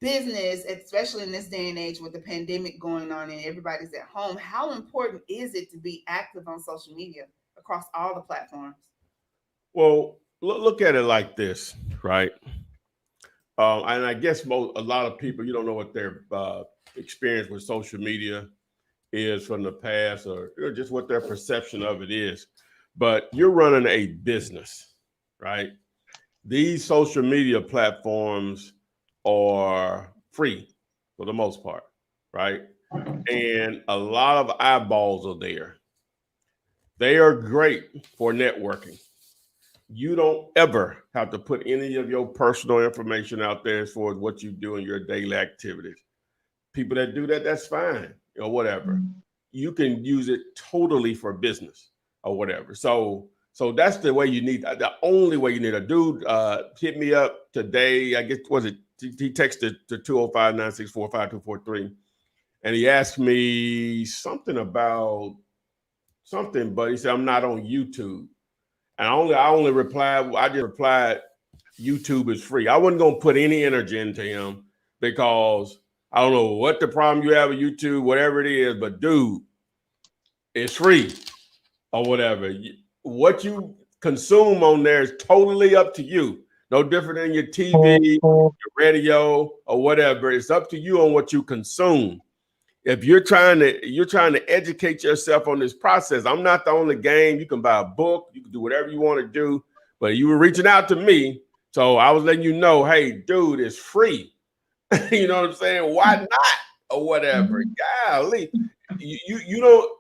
business, especially in this day and age with the pandemic going on and everybody's at home. How important is it to be active on social media across all the platforms? Well, look at it like this, right? And I guess a lot of people, you don't know what their experience with social media is from the past, or just what their perception of it is. But you're running a business, right? These social media platforms are free for the most part, right? And a lot of eyeballs are there. They are great for networking. You don't ever have to put any of your personal information out there as far as what you do in your daily activities. People that do that, that's fine, or whatever. You can use it totally for business or whatever. So that's the way you need, the only way you need. A dude hit me up today, I guess, he texted to 205-964-5243, and he asked me something about something, but he said, I'm not on YouTube. And I only replied, I just replied, YouTube is free. I wasn't going to put any energy into him because I don't know what the problem you have with YouTube, whatever it is, but dude, it's free or whatever. What you consume on there is totally up to you. No different than your TV, your radio, or whatever. It's up to you on what you consume. If you're trying to educate yourself on this process, I'm not the only game. You can buy a book, you can do whatever you want to do, but you were reaching out to me. So I was letting you know, hey, dude, it's free. You know what I'm saying? Why not? Or whatever. Golly. You don't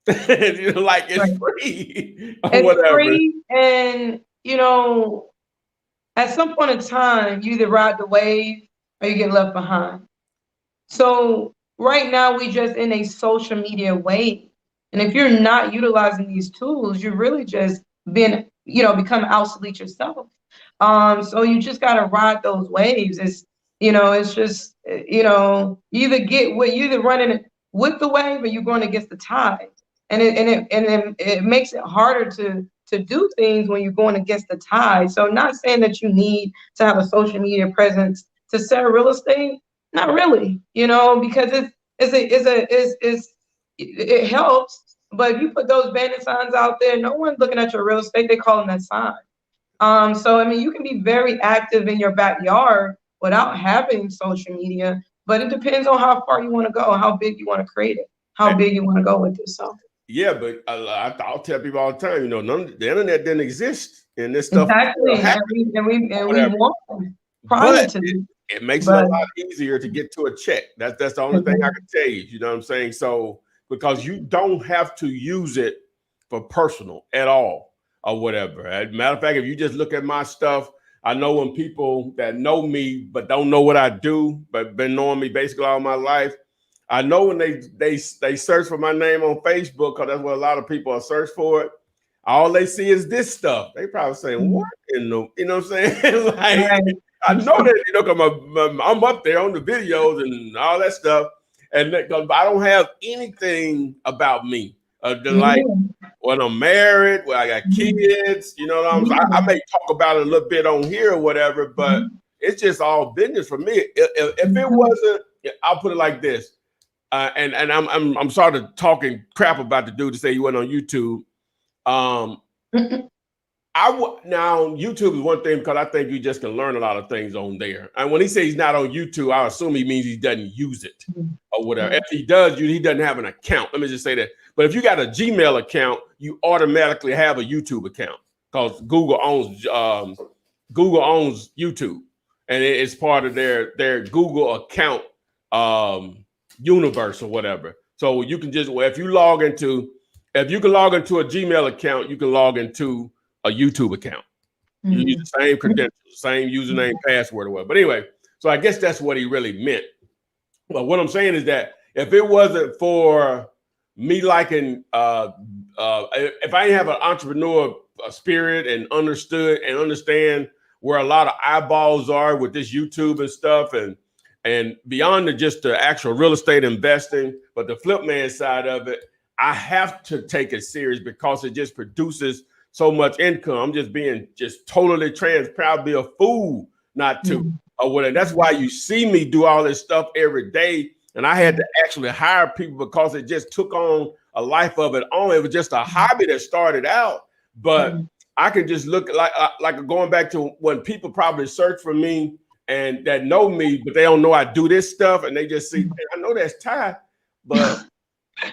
you know, like it's free or it's whatever. free, and at some point in time, you either ride the wave or you get left behind. So right now, we just in a social media wave, and if you're not utilizing these tools, you're really just being, become obsolete yourself. So you just gotta ride those waves. It's just, you either running with the wave or you're going against the tide. And it makes it harder to do things when you're going against the tide. So not saying that you need to have a social media presence to sell real estate, not really, because it helps. But if you put those banner signs out there, no one's looking at your real estate, they calling that sign. So I mean, you can be very active in your backyard without having social media, but it depends on how far you want to go, how big you want to create it, how big you want to go with it. So yeah, but I'll tell people all the time, the internet didn't exist, and this stuff exactly, and we want prior to this. It makes it a lot easier to get to a check. That's the only thing I can tell you. You know what I'm saying? So because you don't have to use it for personal at all or whatever. Matter of fact, if you just look at my stuff, I know when people that know me but don't know what I do, but been knowing me basically all my life, I know when they search for my name on Facebook, because that's what a lot of people are search for it. All they see is this stuff. They probably saying, "What in the?" You know what I'm saying? Like, I know that, because I'm up there on the videos and all that stuff, and because I don't have anything about me. Like when I'm married, when I got kids, I may talk about it a little bit on here or whatever, but it's just all business for me. If it wasn't, I'll put it like this. And I'm sort of talking crap about the dude to say he wasn't on YouTube. Now YouTube is one thing, because I think you just can learn a lot of things on there. And when he says he's not on YouTube, I assume he means he doesn't use it or whatever. If he does, he doesn't have an account. Let me just say that. But if you got a Gmail account, you automatically have a YouTube account, because Google owns YouTube, and it's part of their Google account universe or whatever. So you can just, if you can log into a Gmail account, you can log into a YouTube account. You use the same credentials, same username, password, or whatever. But anyway, so I guess that's what he really meant. But what I'm saying is that if it wasn't for me liking, if I didn't have an entrepreneur spirit and understand where a lot of eyeballs are with this YouTube and stuff, and beyond just the actual real estate investing, but the flip man side of it, I have to take it serious because it just produces so much income. I'm just being totally transparent. I'd be a fool not to. Or whatever. That's why you see me do all this stuff every day. And I had to actually hire people because it just took on a life of its own. It was just a hobby that started out. But I can just look like going back to when people probably search for me and that know me, but they don't know I do this stuff. And they just see, I know that's Ty, but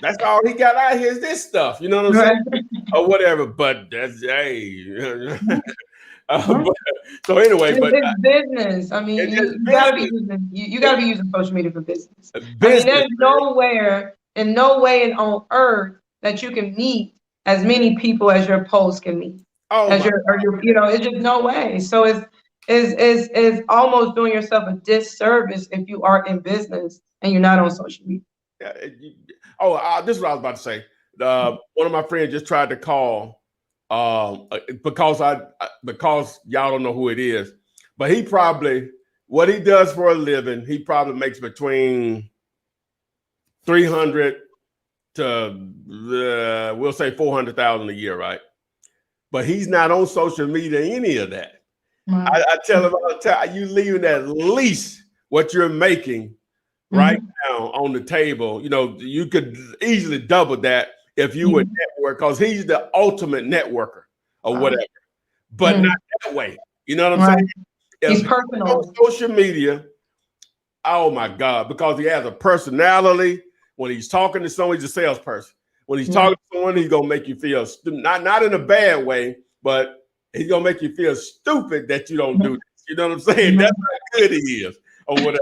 that's all he got out here is this stuff. You know what I'm saying? Or whatever. But that's, hey. So anyway, but it's business. I mean, you gotta be using social media for business. I mean, there's no way on earth that you can meet as many people as your post can meet. It's just no way. So it's almost doing yourself a disservice if you are in business and you're not on social media. This is what I was about to say. One of my friends just tried to call. Because y'all don't know who it is, but what he does for a living, he probably makes between 300 to we'll say 400,000 a year, right? But he's not on social media, any of that. I tell him all the time, you leaving at least what you're making right now on the table. You could easily double that if you would network, because he's the ultimate networker or whatever, but not that way. You know what I'm saying? He's If personal. on social media, oh my God, because he has a personality. When he's talking to someone, he's a salesperson. When he's talking to someone, he's gonna make you feel not in a bad way, but he's gonna make you feel stupid that you don't do this. You know what I'm saying? That's how good he is, or whatever.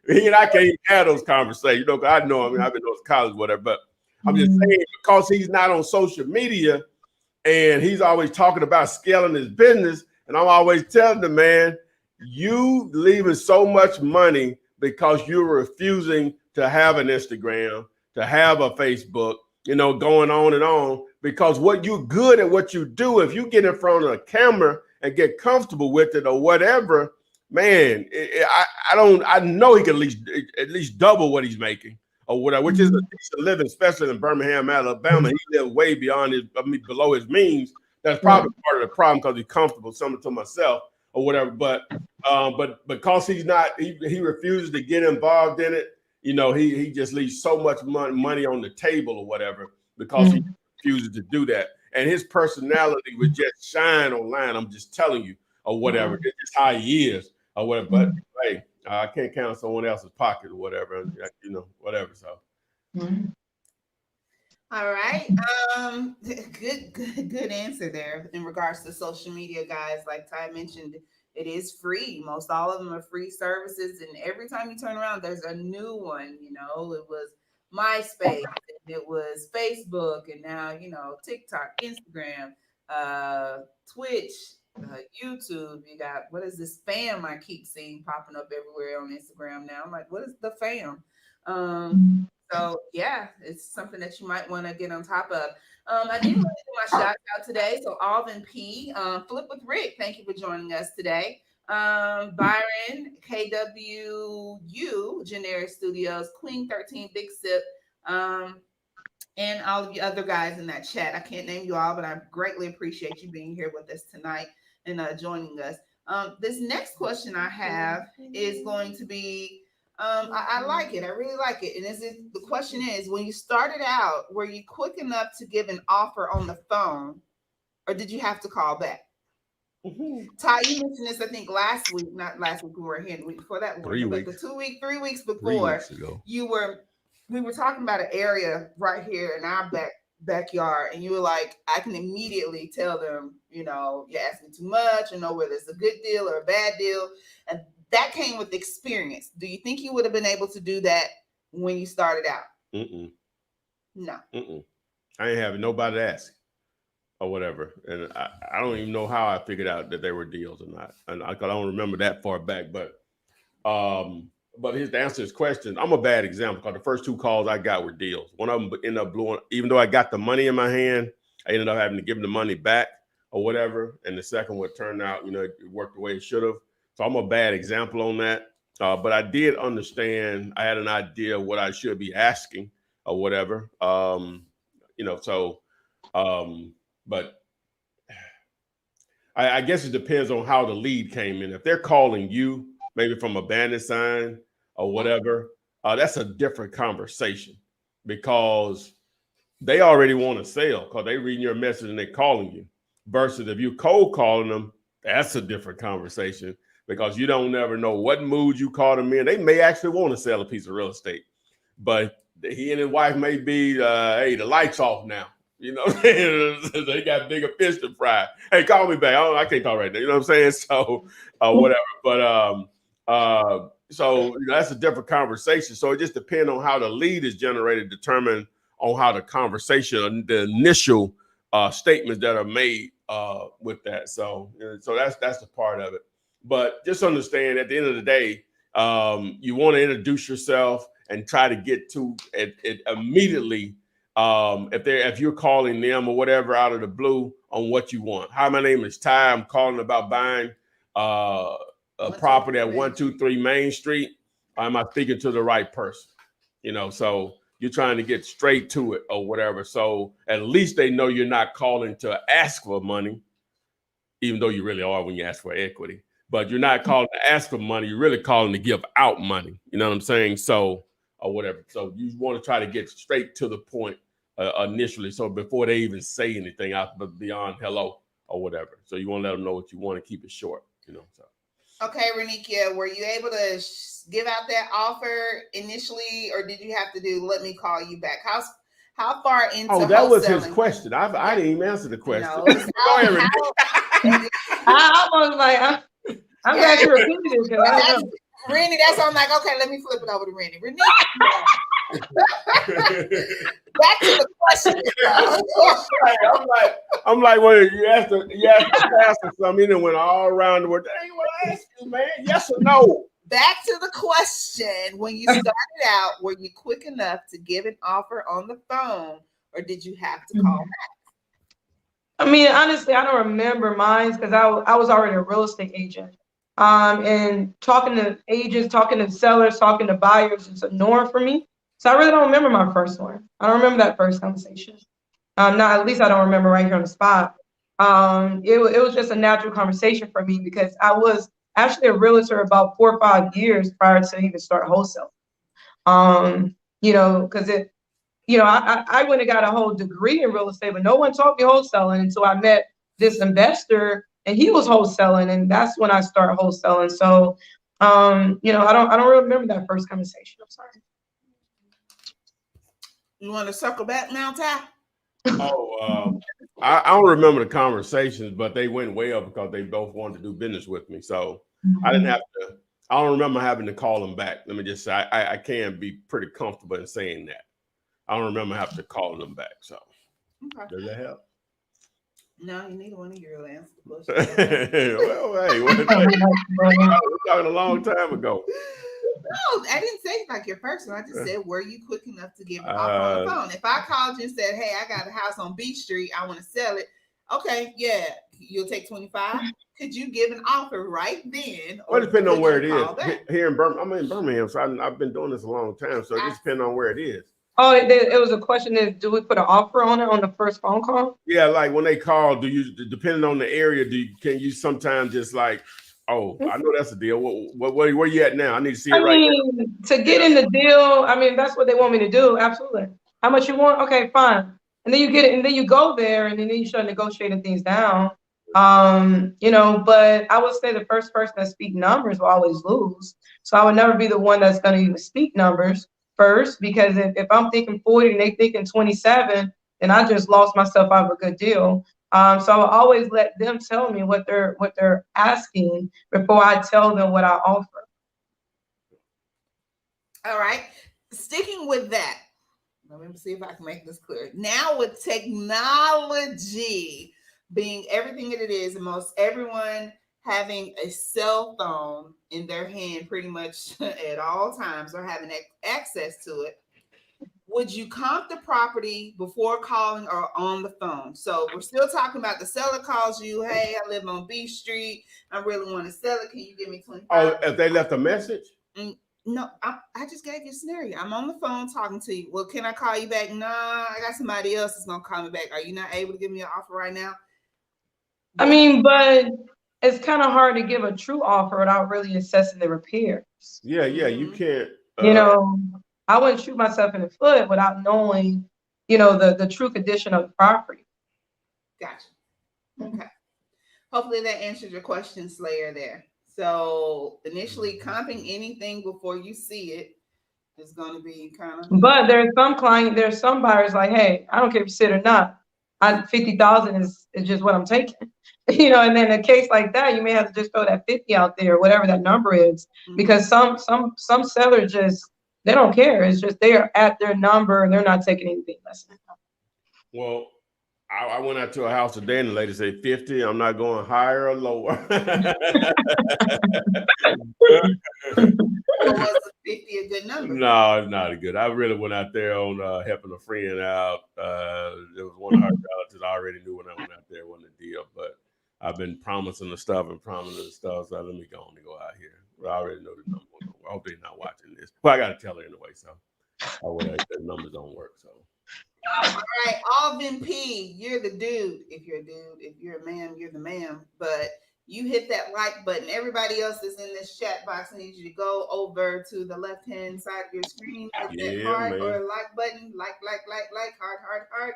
He and I can't even have those conversations. You know, I know. I mean, I've been to college, whatever. But I'm just saying, because he's not on social media and he's always talking about scaling his business, and I'm always telling the man, you leaving so much money because you're refusing to have an Instagram, to have a Facebook, you know, going on and on, because what you're good at what you do, if you get in front of a camera and get comfortable with it or whatever, man, I know he can at least double what he's making or whatever, which is a decent living, especially in Birmingham, Alabama. He lives way beyond below his means. That's probably part of the problem because he's comfortable, something to myself or whatever. But because he's not, he refuses to get involved in it. You know, he just leaves so much money on the table or whatever because he refuses to do that. And his personality would just shine online. I'm just telling you, or whatever. It's just how he is, or whatever. But hey, I can't count on someone else's pocket or whatever. You know, whatever. So. All right. Good answer there in regards to social media, guys. Like Ty mentioned, it is free. Most all of them are free services, and every time you turn around, there's a new one. You know, it was MySpace, and it was Facebook, and now TikTok, Instagram, Twitch, YouTube. You got, what is this spam I keep seeing popping up everywhere on Instagram now? I'm like, what is the fam? So yeah, it's something that you might want to get on top of. I didn't really do my shout out today. So Alvin P, Flip with Rick, thank you for joining us today. Byron, KWU, Generic Studios, Queen 13, Big Sip, and all of you other guys in that chat. I can't name you all, but I greatly appreciate you being here with us tonight and joining us. This next question I have is going to be, I like it. I really like it. And the question is, when you started out, were you quick enough to give an offer on the phone, or did you have to call back? Ty, you mentioned this, I think last week, not last week, we were here, the week before that, 3 weeks. but 3 weeks before, 3 weeks ago. we were talking about an area right here in our backyard, and you were like, I can immediately tell them, you're asking too much, whether it's a good deal or a bad deal. And that came with experience. Do you think you would have been able to do that when you started out? No. I ain't having nobody to ask or whatever. And I don't even know how I figured out that they were deals or not. And I don't remember that far back, but to answer his question, I'm a bad example because the first 2 calls I got were deals. One of them ended up blowing, even though I got the money in my hand, I ended up having to give them the money back or whatever. And the second one turned out, it worked the way it should have. So I'm a bad example on that. But I did understand, I had an idea of what I should be asking or whatever. But I guess it depends on how the lead came in. If they're calling you, maybe from a bandit sign or whatever, that's a different conversation because they already want to sell because they reading your message and they're calling you. Versus if you cold calling them, that's a different conversation because you don't never know what mood you call them in. They may actually want to sell a piece of real estate, but he and his wife may be, hey, the light's off now. They got bigger fish to fry. Hey, call me back. I can't talk right now. You know what I'm saying? So whatever. But that's a different conversation. So it just depends on how the lead is generated, determined on how the conversation, the initial statements that are made with that. So that's the part of it. But just understand, at the end of the day, you want to introduce yourself and try to get to it immediately. If you're calling them or whatever out of the blue on what you want. Hi, my name is Ty. I'm calling about buying a property at 123 Main Street. Am I speaking to the right person? So you're trying to get straight to it or whatever. So at least they know you're not calling to ask for money, even though you really are when you ask for equity. But you're not calling to ask for money. You're really calling to give out money. You know what I'm saying? So, or whatever. So you want to try to get straight to the point initially. So before they even say anything out beyond hello or whatever. So you want to let them know what you want and keep it short, you know. So. Okay, Renikia, were you able to give out that offer initially, or did you have to do let me call you back? How far into Oh, that was his wholesaling? question. I didn't even answer the question. No, Go ahead, Renee. I almost like, I'm glad you repeated it because I don't know. Rennie, that's I'm like, okay, let me flip it over to Rennie. Rennie, back to the question. I'm like, well, you asked the pastor something and went all around the world. That ain't what I asked you, man. Yes or no? Back to the question. When you started out, were you quick enough to give an offer on the phone, or did you have to call back? I mean, honestly, I don't remember mine because I was already a real estate agent. And talking to agents, talking to sellers, talking to buyers, it's a norm for me. So I really don't remember my first one. I don't remember that first conversation. At least I don't remember right here on the spot. It was just a natural conversation for me because I was actually a realtor about 4 or 5 years prior to even start wholesale. Because I went and got a whole degree in real estate, but no one taught me wholesaling until I met this investor and he was wholesaling, and that's when I started wholesaling. So, I don't really remember that first conversation. I'm sorry. You want to circle back now, Ty? Oh, I don't remember the conversations, but they went way up because they both wanted to do business with me. So I didn't have to. I don't remember having to call them back. Let me just say, I can be pretty comfortable in saying that. I don't remember having to call them back. So does that help? No, you need one of your answer. Well, hey, we're talking a long time ago. No, I didn't say like your person. I just said, were you quick enough to give an offer on the phone? If I called you and said, hey, I got a house on B Street, I want to sell it. Okay, yeah, you'll take 25. Could you give an offer right then? Well, it depends on where it is. Here in Birmingham, I'm in Birmingham, so I've been doing this a long time. So it just depends on where it is. Oh, it was a question is, do we put an offer on it on the first phone call? Yeah, like when they call, depending on the area, can you sometimes just like, oh, I know that's a deal. Where you at now? I need to see it right now. To get in the deal, I mean, that's what they want me to do. Absolutely. How much you want? Okay, fine. And then you get it, and then you go there, and then you start negotiating things down. But I would say the first person that speak numbers will always lose. So I would never be the one that's going to even speak numbers first, because if I'm thinking 40 and they thinking 27, then I just lost myself out of a good deal. So I will always let them tell me what they're asking before I tell them what I offer. All right. Sticking with that, let me see if I can make this clear. Now with technology being everything that it is, and most everyone having a cell phone in their hand pretty much at all times, or having access to it, would you comp the property before calling or on the phone? So we're still talking about the seller calls you, hey, I live on B Street, I really want to sell it. Can you give me 25? Oh, if they left a message? No, I just gave you a scenario. I'm on the phone talking to you. Well, can I call you back? Nah, I got somebody else that's going to call me back. Are you not able to give me an offer right now? I mean, but it's kind of hard to give a true offer without really assessing the repairs. Yeah, you can't. I wouldn't shoot myself in the foot without knowing, the true condition of the property. Gotcha. Okay. Hopefully that answers your question, Slayer, there. So initially comping anything before you see it is going to be kind of. But there's some buyers like, hey, I don't care if you sit or not. 50,000 is just what I'm taking. And then in a case like that, you may have to just throw that 50 out there, whatever that number is, because some sellers they don't care. It's just they are at their number and they're not taking anything less than that. Well, I went out to a house today and the lady said 50. I'm not going higher or lower. Was 50 a good number? No, it's not a good. I really went out there on helping a friend out. There was one of her relatives I already knew when I went out there. Wasn't a deal, but I've been promising the stuff. So let me go on and go out here. I already know the number. I hope they're not watching this. But I got to tell her anyway. So the numbers don't work. So. All right, Alvin P, you're the dude. If you're a dude, if you're a man, you're the ma'am. But you hit that like button. Everybody else is in this chat box. I need you to go over to the left-hand side of your screen. Hit that heart or like button. Like, heart.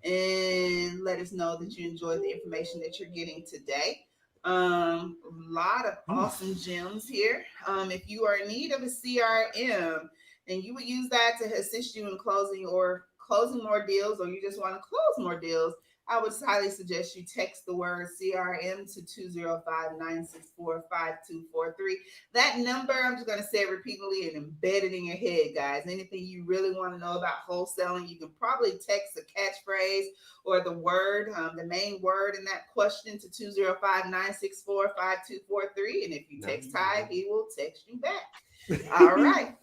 and let us know that you enjoyed the information that you're getting today. A lot of awesome gems here. If you are in need of a CRM and you would use that to assist you in closing more deals, or you just want to close more deals, I would highly suggest you text the word CRM to 205-964-5243. That number, I'm just going to say it repeatedly and embed it in your head, guys. Anything you really want to know about wholesaling, you can probably text the catchphrase or the word, the main word in that question to 205-964-5243. And if you text Ty, he will text you back. All right.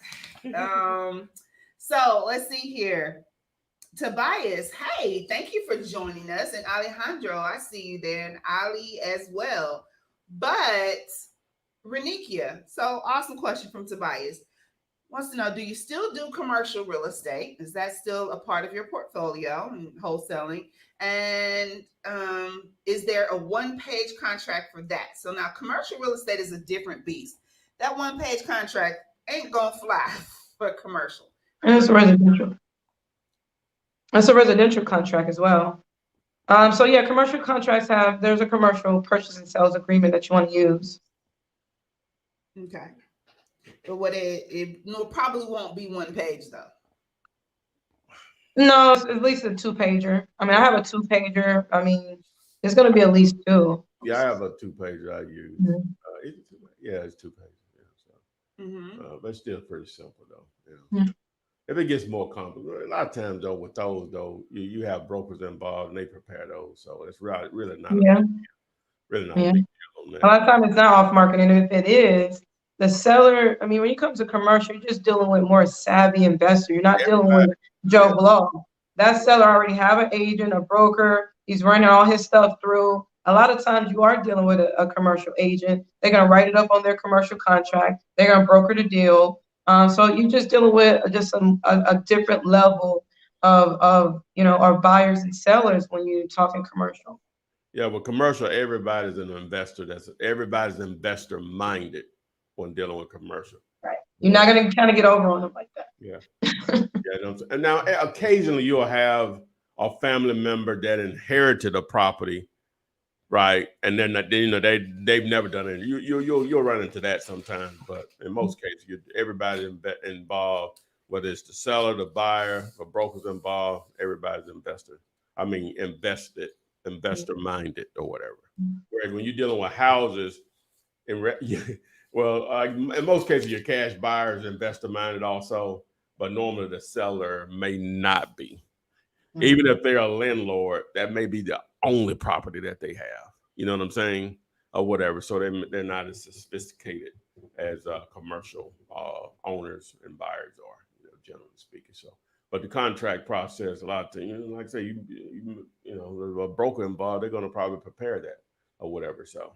So let's see here. Tobias, hey, thank you for joining us. And Alejandro, I see you there, and Ali as well. But Renikia, so awesome question from Tobias. Wants to know, do you still do commercial real estate? Is that still a part of your portfolio and wholesaling? And is there a one-page contract for that? So now commercial real estate is a different beast. That one-page contract ain't gonna fly for commercial. And it's residential. It's a residential contract as well. So yeah, commercial contracts there's a commercial purchase and sales agreement that you want to use. Okay. But it probably won't be one page though. No, it's at least a 2-pager. I mean, I have a 2-pager. I mean, it's going to be at least 2. Yeah, I have a 2-pager I use. Mhm. It's 2 pages. Yeah, so. But still pretty simple though. Yeah. If it gets more complicated, a lot of times though with those though, you have brokers involved and they prepare those, so it's really not. Yeah. Really not. Yeah. A big deal on that. A lot of times it's not off market, and if it is, the seller. I mean, when you come to commercial, you're just dealing with more savvy investor. You're not dealing with Joe Blow. That seller already have an agent, a broker. He's running all his stuff through. A lot of times you are dealing with a commercial agent. They're gonna write it up on their commercial contract. They're gonna broker the deal. So you're just dealing with just a different level of our buyers and sellers when you're talking commercial. Yeah, but commercial, everybody's an investor. Everybody's investor minded when dealing with commercial. Right. You're not gonna kind of get over on them like that. Yeah. And now occasionally you'll have a family member that inherited a property, right? And then they've never done it. You'll run into that sometimes, but in most cases, everybody's involved, whether it's the seller, the buyer, the brokers involved. Everybody's investor. I mean, investor minded or whatever. Whereas when you're dealing with houses, in most cases, your cash buyer is investor minded also, but normally the seller may not be. Even if they're a landlord, that may be the only property that they have. You know what I'm saying? Or whatever. So they're not as sophisticated as commercial owners and buyers are, generally speaking. So, but the contract process, a lot of things, like I say, there's a broker involved, they're going to probably prepare that or whatever. So.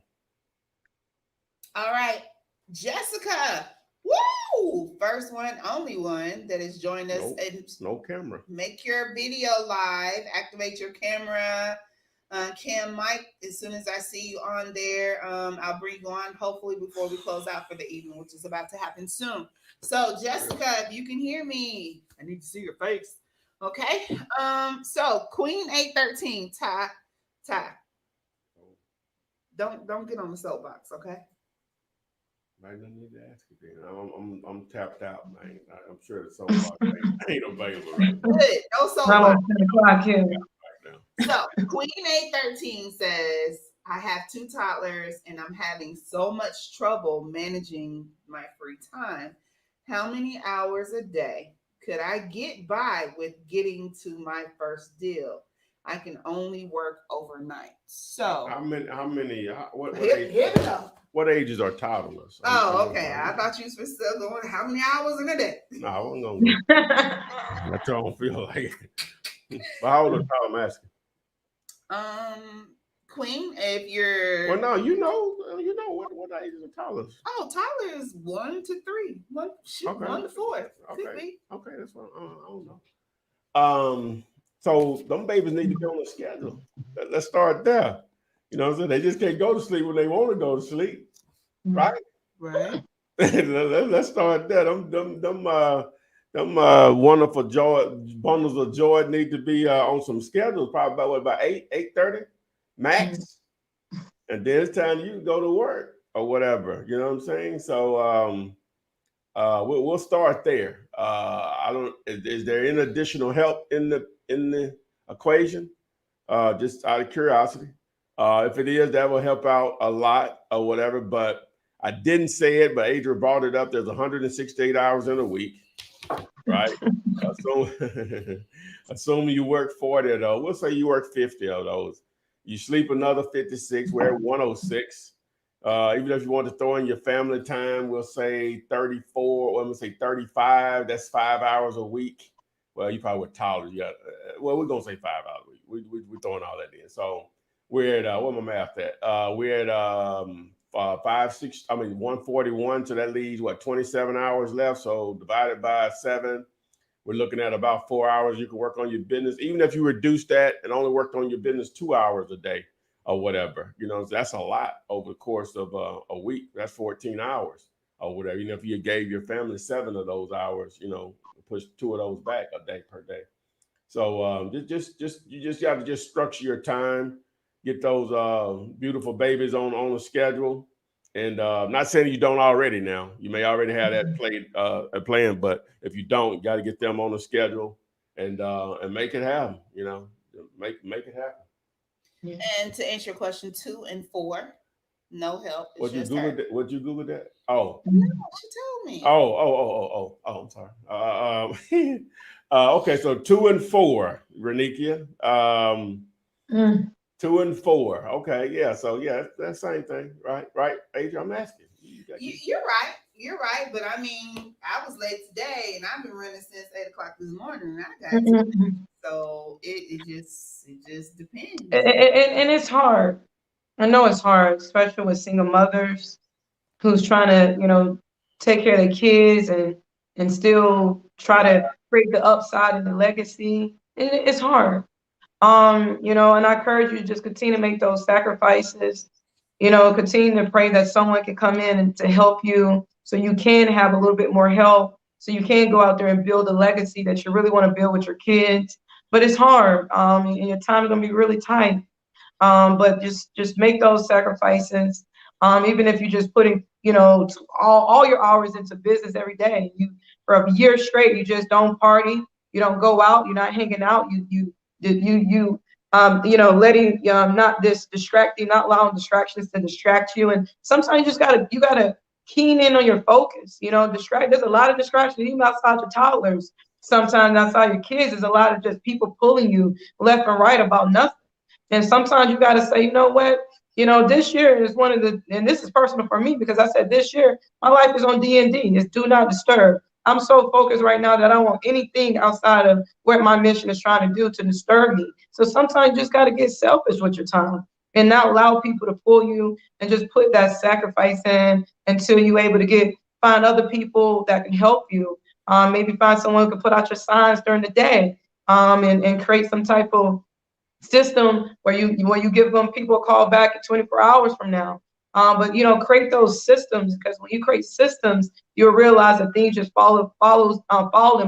All right, Jessica. Woo! First one, only one that has joined us. No camera. Make your video live. Activate your camera. Cam Mike, as soon as I see you on there, I'll bring you on, hopefully before we close out for the evening, which is about to happen soon. So, Jessica, if you can hear me, I need to see your face. Okay. So Queen 813, Ty. Don't get on the soapbox, okay? I don't need to ask you then. I'm tapped out, man. I'm sure the soapbox ain't available right now. Good. No soapbox. Right now. So Queen 813 says, I have 2 toddlers and I'm having so much trouble managing my free time. How many hours a day could I get by with getting to my first deal? I can only work overnight. So what ages are toddlers? Oh, okay. I thought you were still going, how many hours in a day? No, I wasn't going to. That's what I don't feel like. But how old are toddlers? I'm asking. Queen, if you're... Well, no, you know what ages are toddlers? Oh, toddler is 1 to 3. 1 to 4. Okay. Could be. Okay, that's what I don't know. So them babies need to be on a schedule. Let's start there. You know what I'm saying? They just can't go to sleep when they want to go to sleep, right? Right. Let's start there. Them them wonderful joy bundles of joy need to be on some schedules, probably about 8:30 max, and then it's time you go to work or whatever. You know what I'm saying? So we'll start there. I don't. Is there any additional help in the equation? Just out of curiosity. If it is, that will help out a lot or whatever. But I didn't say it, but Adrian brought it up. There's 168 hours in a week, right? Assuming you work 40 of those. We'll say you work 50 of those. You sleep another 56. We're at 106. Even if you want to throw in your family time, we'll say 34, or we'll say 35. That's 5 hours a week. Well, you probably would tolerate. Yeah. Well, we're gonna say 5 hours a week. We're throwing all that in. So we're at what my math at? We're at 141. So that leaves what, 27 hours left. So divided by 7, we're looking at about 4 hours you can work on your business. Even if you reduce that and only worked on your business 2 hours a day or whatever, that's a lot over the course of a week. That's 14 hours or whatever. If you gave your family 7 of those hours, push 2 of those back a day per day. So you just got to just structure your time, get those beautiful babies on a schedule. And not saying you don't already now. You may already have that plan, but if you don't, you got to get them on the schedule and make it happen. Make it happen. And to answer your question, 2 and 4, no help. Would you Google that? Oh, no, she told me. Oh, I'm sorry. Okay, so 2 and 4, Renikia. 2 and 4. Okay, yeah. So yeah, that's the same thing, right? Right, Adrian, I'm asking. You're right. You're right. But I mean, I was late today, and I've been running since 8:00 this morning, and I got to. So it just depends. And it's hard. I know it's hard, especially with single mothers who's trying to, take care of their kids and still try to create the upside and the legacy. It's hard. And I encourage you to just continue to make those sacrifices, continue to pray that someone can come in and to help you so you can have a little bit more help, so you can go out there and build a legacy that you really want to build with your kids. But it's hard, and your time is going to be really tight. But just make those sacrifices. Even if you're just putting, all your hours into business every day. You for a year straight, you just don't party, you don't go out, you're not hanging out, letting not this distracting, not allowing distractions to distract you. And sometimes you just gotta keen in on your focus. There's a lot of distractions even outside your toddlers. Sometimes outside your kids, there's a lot of just people pulling you left and right about nothing. And sometimes you got to say, you know what? This year is and this is personal for me because I said this year, my life is on D&D. It's do not disturb. I'm so focused right now that I don't want anything outside of what my mission is trying to do to disturb me. So sometimes you just got to get selfish with your time and not allow people to pull you and just put that sacrifice in until you're able to find other people that can help you. Maybe find someone who can put out your signs during the day and create some type of system where you give them people a call back at 24 hours from now. But create those systems, because when you create systems, you'll realize that things just fall in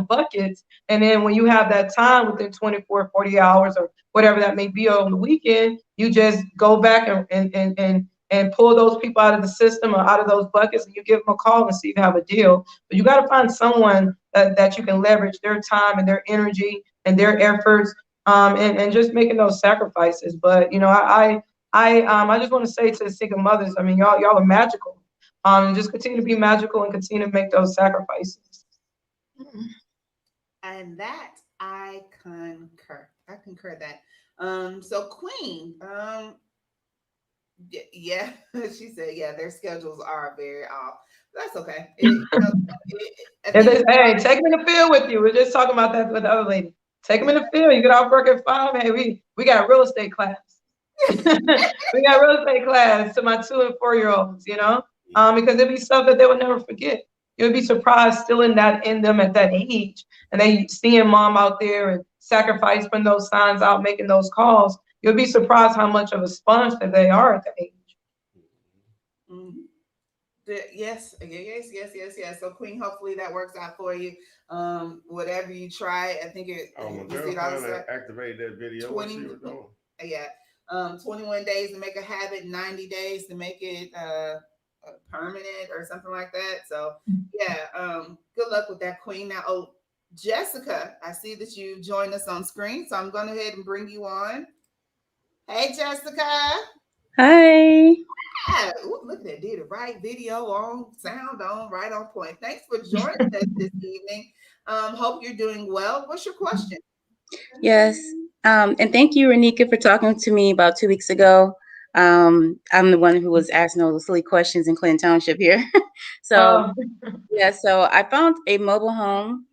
buckets. And then when you have that time within 24, 40 hours or whatever that may be on the weekend, you just go back and pull those people out of the system or out of those buckets, and you give them a call and see if you have a deal. But you got to find someone that you can leverage their time and their energy and their efforts, and just making those sacrifices. But I just want to say to the single mothers, I mean, y'all are magical. Just continue to be magical and continue to make those sacrifices. And that I concur. I concur that. So Queen, yeah, she said, yeah, their schedules are very off. That's okay. Hey, take them in the field with you. We're just talking about that with the other lady. Take them in the field. You get off work at 5. Hey, we got real estate class. We got real estate class to my 2 and 4-year-olds, because it'd be stuff that they would never forget. You'd be surprised still in them at that age, and they seeing mom out there and sacrifice, putting those signs out, making those calls. You'll be surprised how much of a sponge that they are at that age. Mm-hmm. Yes, yes. So Queen, hopefully that works out for you. Whatever you try, I think it. Oh, You see Michelle it all finally set. activated that video. What 20, she was doing? yeah. 21 days to make a habit, 90 days to make it permanent or something like that. So yeah, good luck with that, Queen. Now, oh, Jessica, I see that you joined us on screen, so I'm going to go ahead and bring you on. Hey, Jessica. Hi. Yeah, ooh, look at that. Did it right. Video on, sound on, right on point. Thanks for joining us this evening. Hope you're doing well. What's your question? Yes. And thank you, Renika, for talking to me about 2 weeks ago. I'm the one who was asking all the silly questions in Clinton Township here. So, Um, yeah, so I found a mobile home,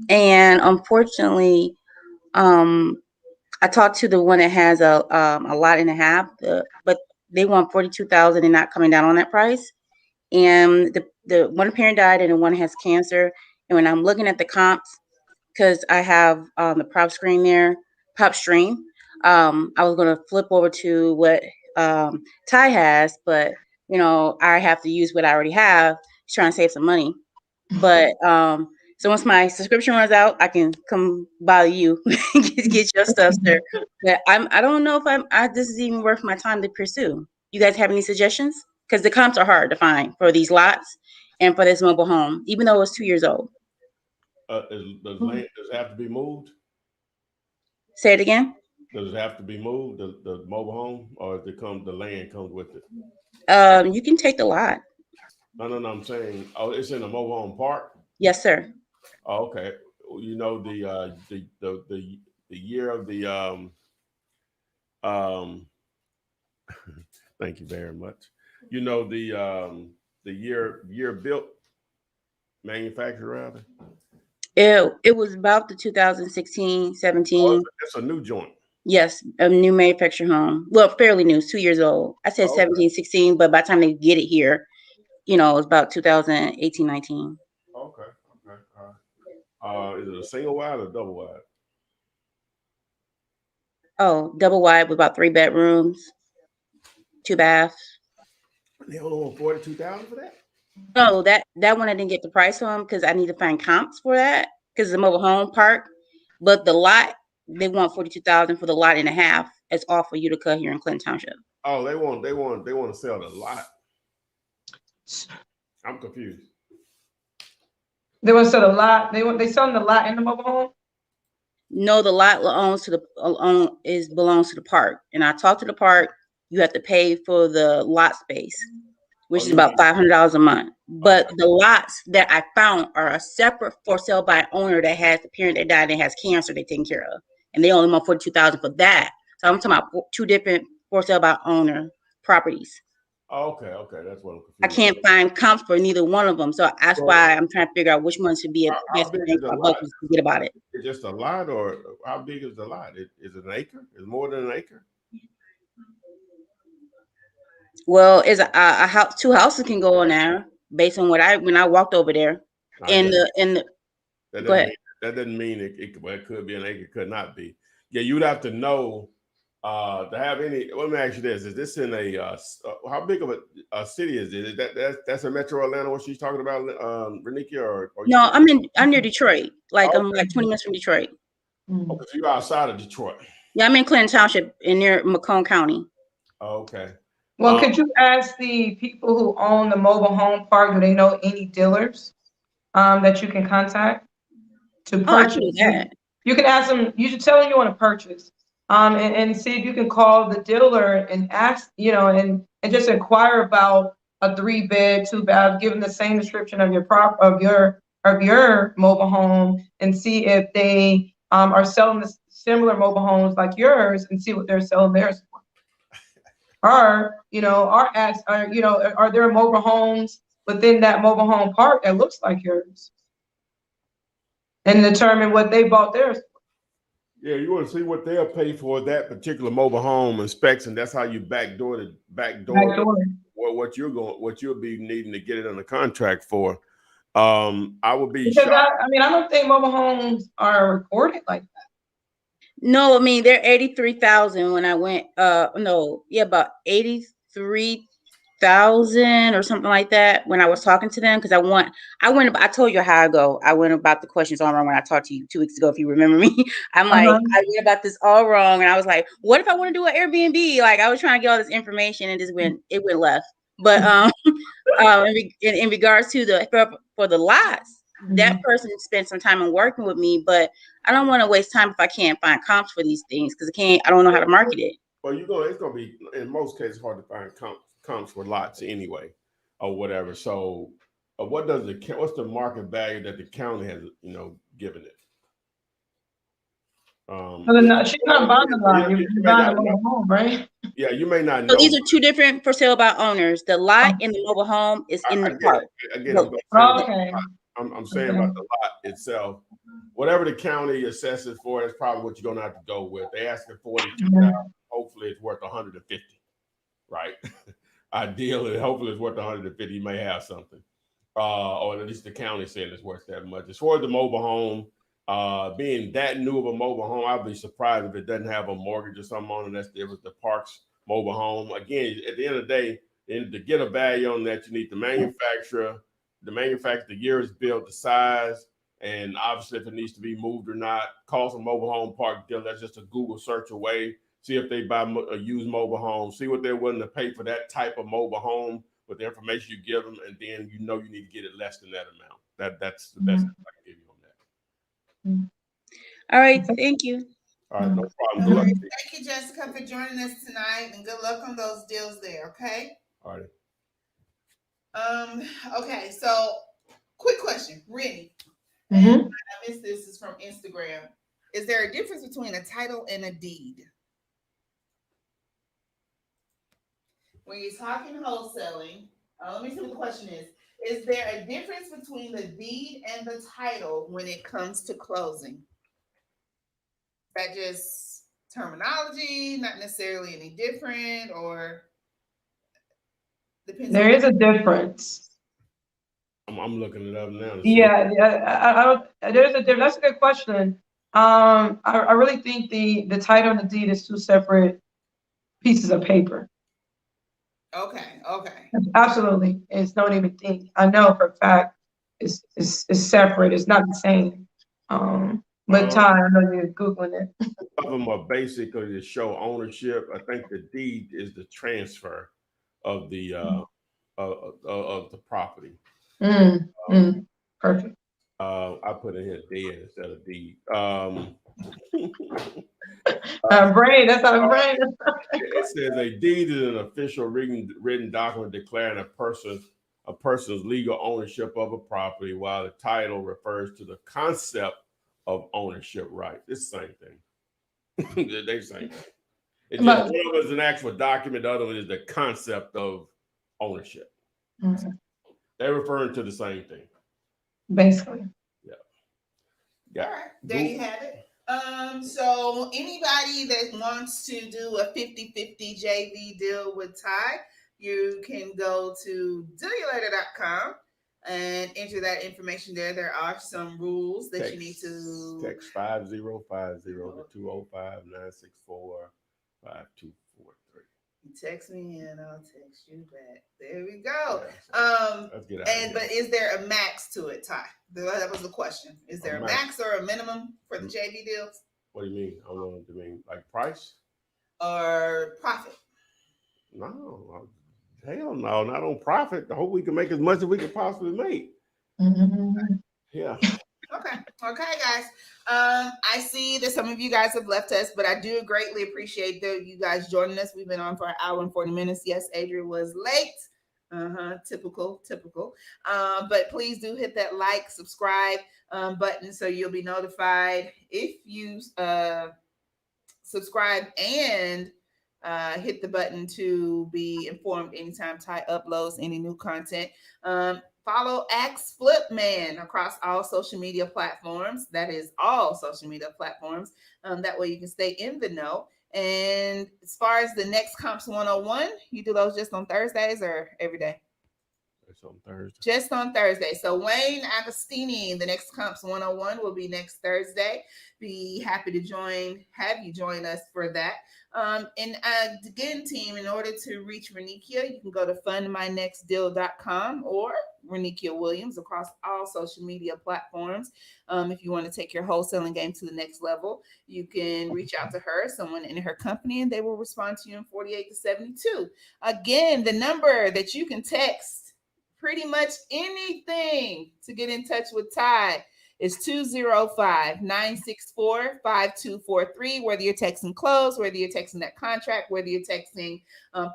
and unfortunately, um, I talked to the one that has a lot and a half, but they want 42,000 and not coming down on that price. And the one parent died, and the one has cancer. And when I'm looking at the comps, because I have the prop stream. I was going to flip over to what Ty has, but I have to use what I already have, trying to save some money. But so once my subscription runs out, I can come bother you, get your stuff, sir. But I don't know if this is even worth my time to pursue. You guys have any suggestions? Because the comps are hard to find for these lots and for this mobile home, even though it's 2 years old. Does it have to be moved? Say it again. Does it have to be moved, the mobile home, or the land comes with it? You can take the lot. No. I'm saying, oh, it's in a mobile home park. Yes, sir. Oh, okay. You know the year of the thank you very much. You know the year built, manufacturer rather. It was about the 2016, 17. It's a new joint. Yes, a new manufactured home. Well, fairly new, 2 years old. I said 17, 16, but by the time they get it here, it's about 2018, 19. Okay. All right. Is it a single wide or double wide? Oh, double wide with about 3 bedrooms, 2 baths. They only want 42,000 for that? No, that one I didn't get the price on because I need to find comps for that because it's a mobile home park. But the lot, they want 42,000 for the lot and a half. It's off of Utica here in Clinton Township. Oh, they want to sell the lot. I'm confused. they want to sell the lot. They selling the lot in the mobile home. No, the lot belongs to the park. And I talked to the park. You have to pay for the lot space, which is about $500 a month. But the lots that I found are a separate for sale by owner that has the parent that died and has cancer they're taking care of, and they only want 42,000 for that. So I'm talking about 2 different for sale by owner properties. Okay, that's what I'm confused. I can't find comps for neither one of them, so that's why I'm trying to figure out which one should be a best bang for my buck to forget about it. Is it just a lot, or how big is the lot? Is it an acre? Is it more than an acre? Well, it's a house. 2 houses can go on there based on when I walked over there. That doesn't mean it could be an acre, could not be. Yeah, you'd have to know to have any. Let me ask you this: is this in a how big of a city is it? That's a Metro Atlanta? What she's talking about, Renika, or no? I'm near Detroit. I'm like 20 minutes from Detroit. Okay, so you're outside of Detroit. Yeah, I'm in Clinton Township, near Macomb County. Okay. Well, could you ask the people who own the mobile home park, do they know any dealers that you can contact to purchase? You can ask them, you should tell them you want to purchase. And see if you can call the dealer and ask, and just inquire about a 3-bed, 2-bath, give them the same description of your mobile home, and see if they are selling the similar mobile homes like yours, and see what they're selling theirs for. Or, are there mobile homes within that mobile home park that looks like yours? And determine what they bought theirs for. Yeah, you want to see what they'll pay for that particular mobile home and specs, and that's how you backdoor what you'll be needing to get it under contract for. I would be shocked. I don't think mobile homes are recorded like that. No, they're 83,000 when I went. About 83,000 $2,000 or something like that when I was talking to them, because I told you how I go. I went about the questions all wrong when I talked to you 2 weeks ago, if you remember me. I'm like, Uh-huh. I went about this all wrong, and I was like, what if I want to do an Airbnb? Like, I was trying to get all this information, and it went left. But in regards to for the lots, that person spent some time in working with me, but I don't want to waste time if I can't find comps for these things, because I don't know how to market it. Well, it's going to be, in most cases, hard to find comps for lots anyway, or whatever. So, what's the market value that the county has, given it? She's not buying the lot. You're buying a mobile home, right? Yeah, you may not know. So these are two different for sale by owners. The lot and the mobile home is in the park. I'm saying about the lot itself. Whatever the county assesses for, that's probably what you're gonna have to go with. They asking $42,000. Hopefully, it's worth $150, right? Ideally, hopefully, it's worth $150. You may have something, or at least the county saying it's worth that much. As far as the mobile home, being that new of a mobile home, I'd be surprised if it doesn't have a mortgage or something on it. That's the Parks mobile home. Again, at the end of the day, to get a value on that, you need the manufacturer, the year it's built, the size, and obviously if it needs to be moved or not. Call some mobile home park dealer. That's just a Google search away. See if they buy a used mobile home. See what they're willing to pay for that type of mobile home with the information you give them, and then you need to get it less than that amount. That's the best I can give you on that. All right, thank you. All right, no problem. Good luck. Thank you, Jessica, for joining us tonight, and good luck on those deals there. Okay. All right. Okay, so quick question, Rennie. Mm-hmm. I missed this. Is from Instagram. Is there a difference between a title and a deed? When you're talking wholesaling, let me see what the question is. Is there a difference between the deed and the title when it comes to closing? Is that just terminology, not necessarily any different, or depends? There is a difference. I'm looking it up now. Yeah, there's a difference. That's a good question. I really think the title and the deed is two separate pieces of paper. Okay. Absolutely. It's don't even think. I know for a fact it's separate. It's not the same. But Ty, I know you're Googling it. Some of them are basically to show ownership. I think the deed is the transfer of the of the property. Perfect. I put in here deed instead of deed. Brain, that's our brain. It says a deed is an official written document declaring a person's legal ownership of a property, while the title refers to the concept of ownership rights. It's the same thing. They same thing. It's just one of them is an actual document, the other one is the concept of ownership. Mm-hmm. They're referring to the same thing. Basically. Yeah. All right. There you have it. So anybody that wants to do a 50-50 JV deal with Ty, you can go to doyoulater.com and enter that information there. There are some rules that you need to text 5050 to 205-964-5243. Text me and I'll text you back. There we go. Let's get out but is there a max to it, Ty? That was the question. Is there a max or a minimum for the JV deals? What do you mean? I want to mean like price or profit? No, hell no, not on profit. I hope we can make as much as we can possibly make. Yeah. Okay, guys. I see that some of you guys have left us, but I do greatly appreciate you guys joining us. We've been on for an hour and 40 minutes. Yes, Adrian was late. Typical. But please do hit that like, subscribe button so you'll be notified if you subscribe and hit the button to be informed anytime Ty uploads any new content. Follow Ask Flipman across all social media platforms. That is all social media platforms. That way you can stay in the know. And as far as the next Comps 101, you do those just on Thursdays or every day? It's on Thursday. Just on Thursday. So Wayne Agostini, the next Comps 101 will be next Thursday. Be happy to have you join us for that. And again, team, in order to reach Renikia, you can go to fundmynextdeal.com or Renikia Williams across all social media platforms. If you want to take your wholesaling game to the next level, you can reach out to her, someone in her company, and they will respond to you in 48 to 72. Again, the number that you can text pretty much anything to get in touch with Ty is 205-964-5243, whether you're texting close, whether you're texting that contract, whether you're texting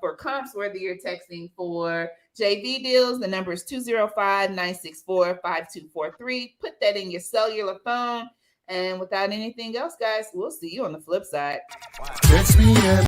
for comps, whether you're texting for JV deals. The number is 205-964-5243. Put that in your cellular phone. And without anything else, guys, we'll see you on the flip side. Text me and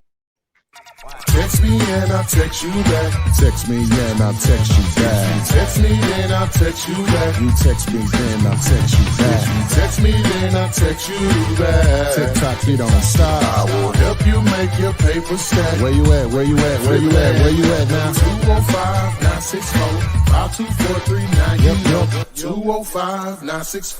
I'll text you back. Text me and I'll text you back. Text me then I'll text you back. You text me then I'll text you back. Text me then I'll text you back. TikTok, you don't stop. I will help you make your paper stack. Where you at? Where you at? Where you at? Where you at now? 205-964-5243. Now you know 205-964.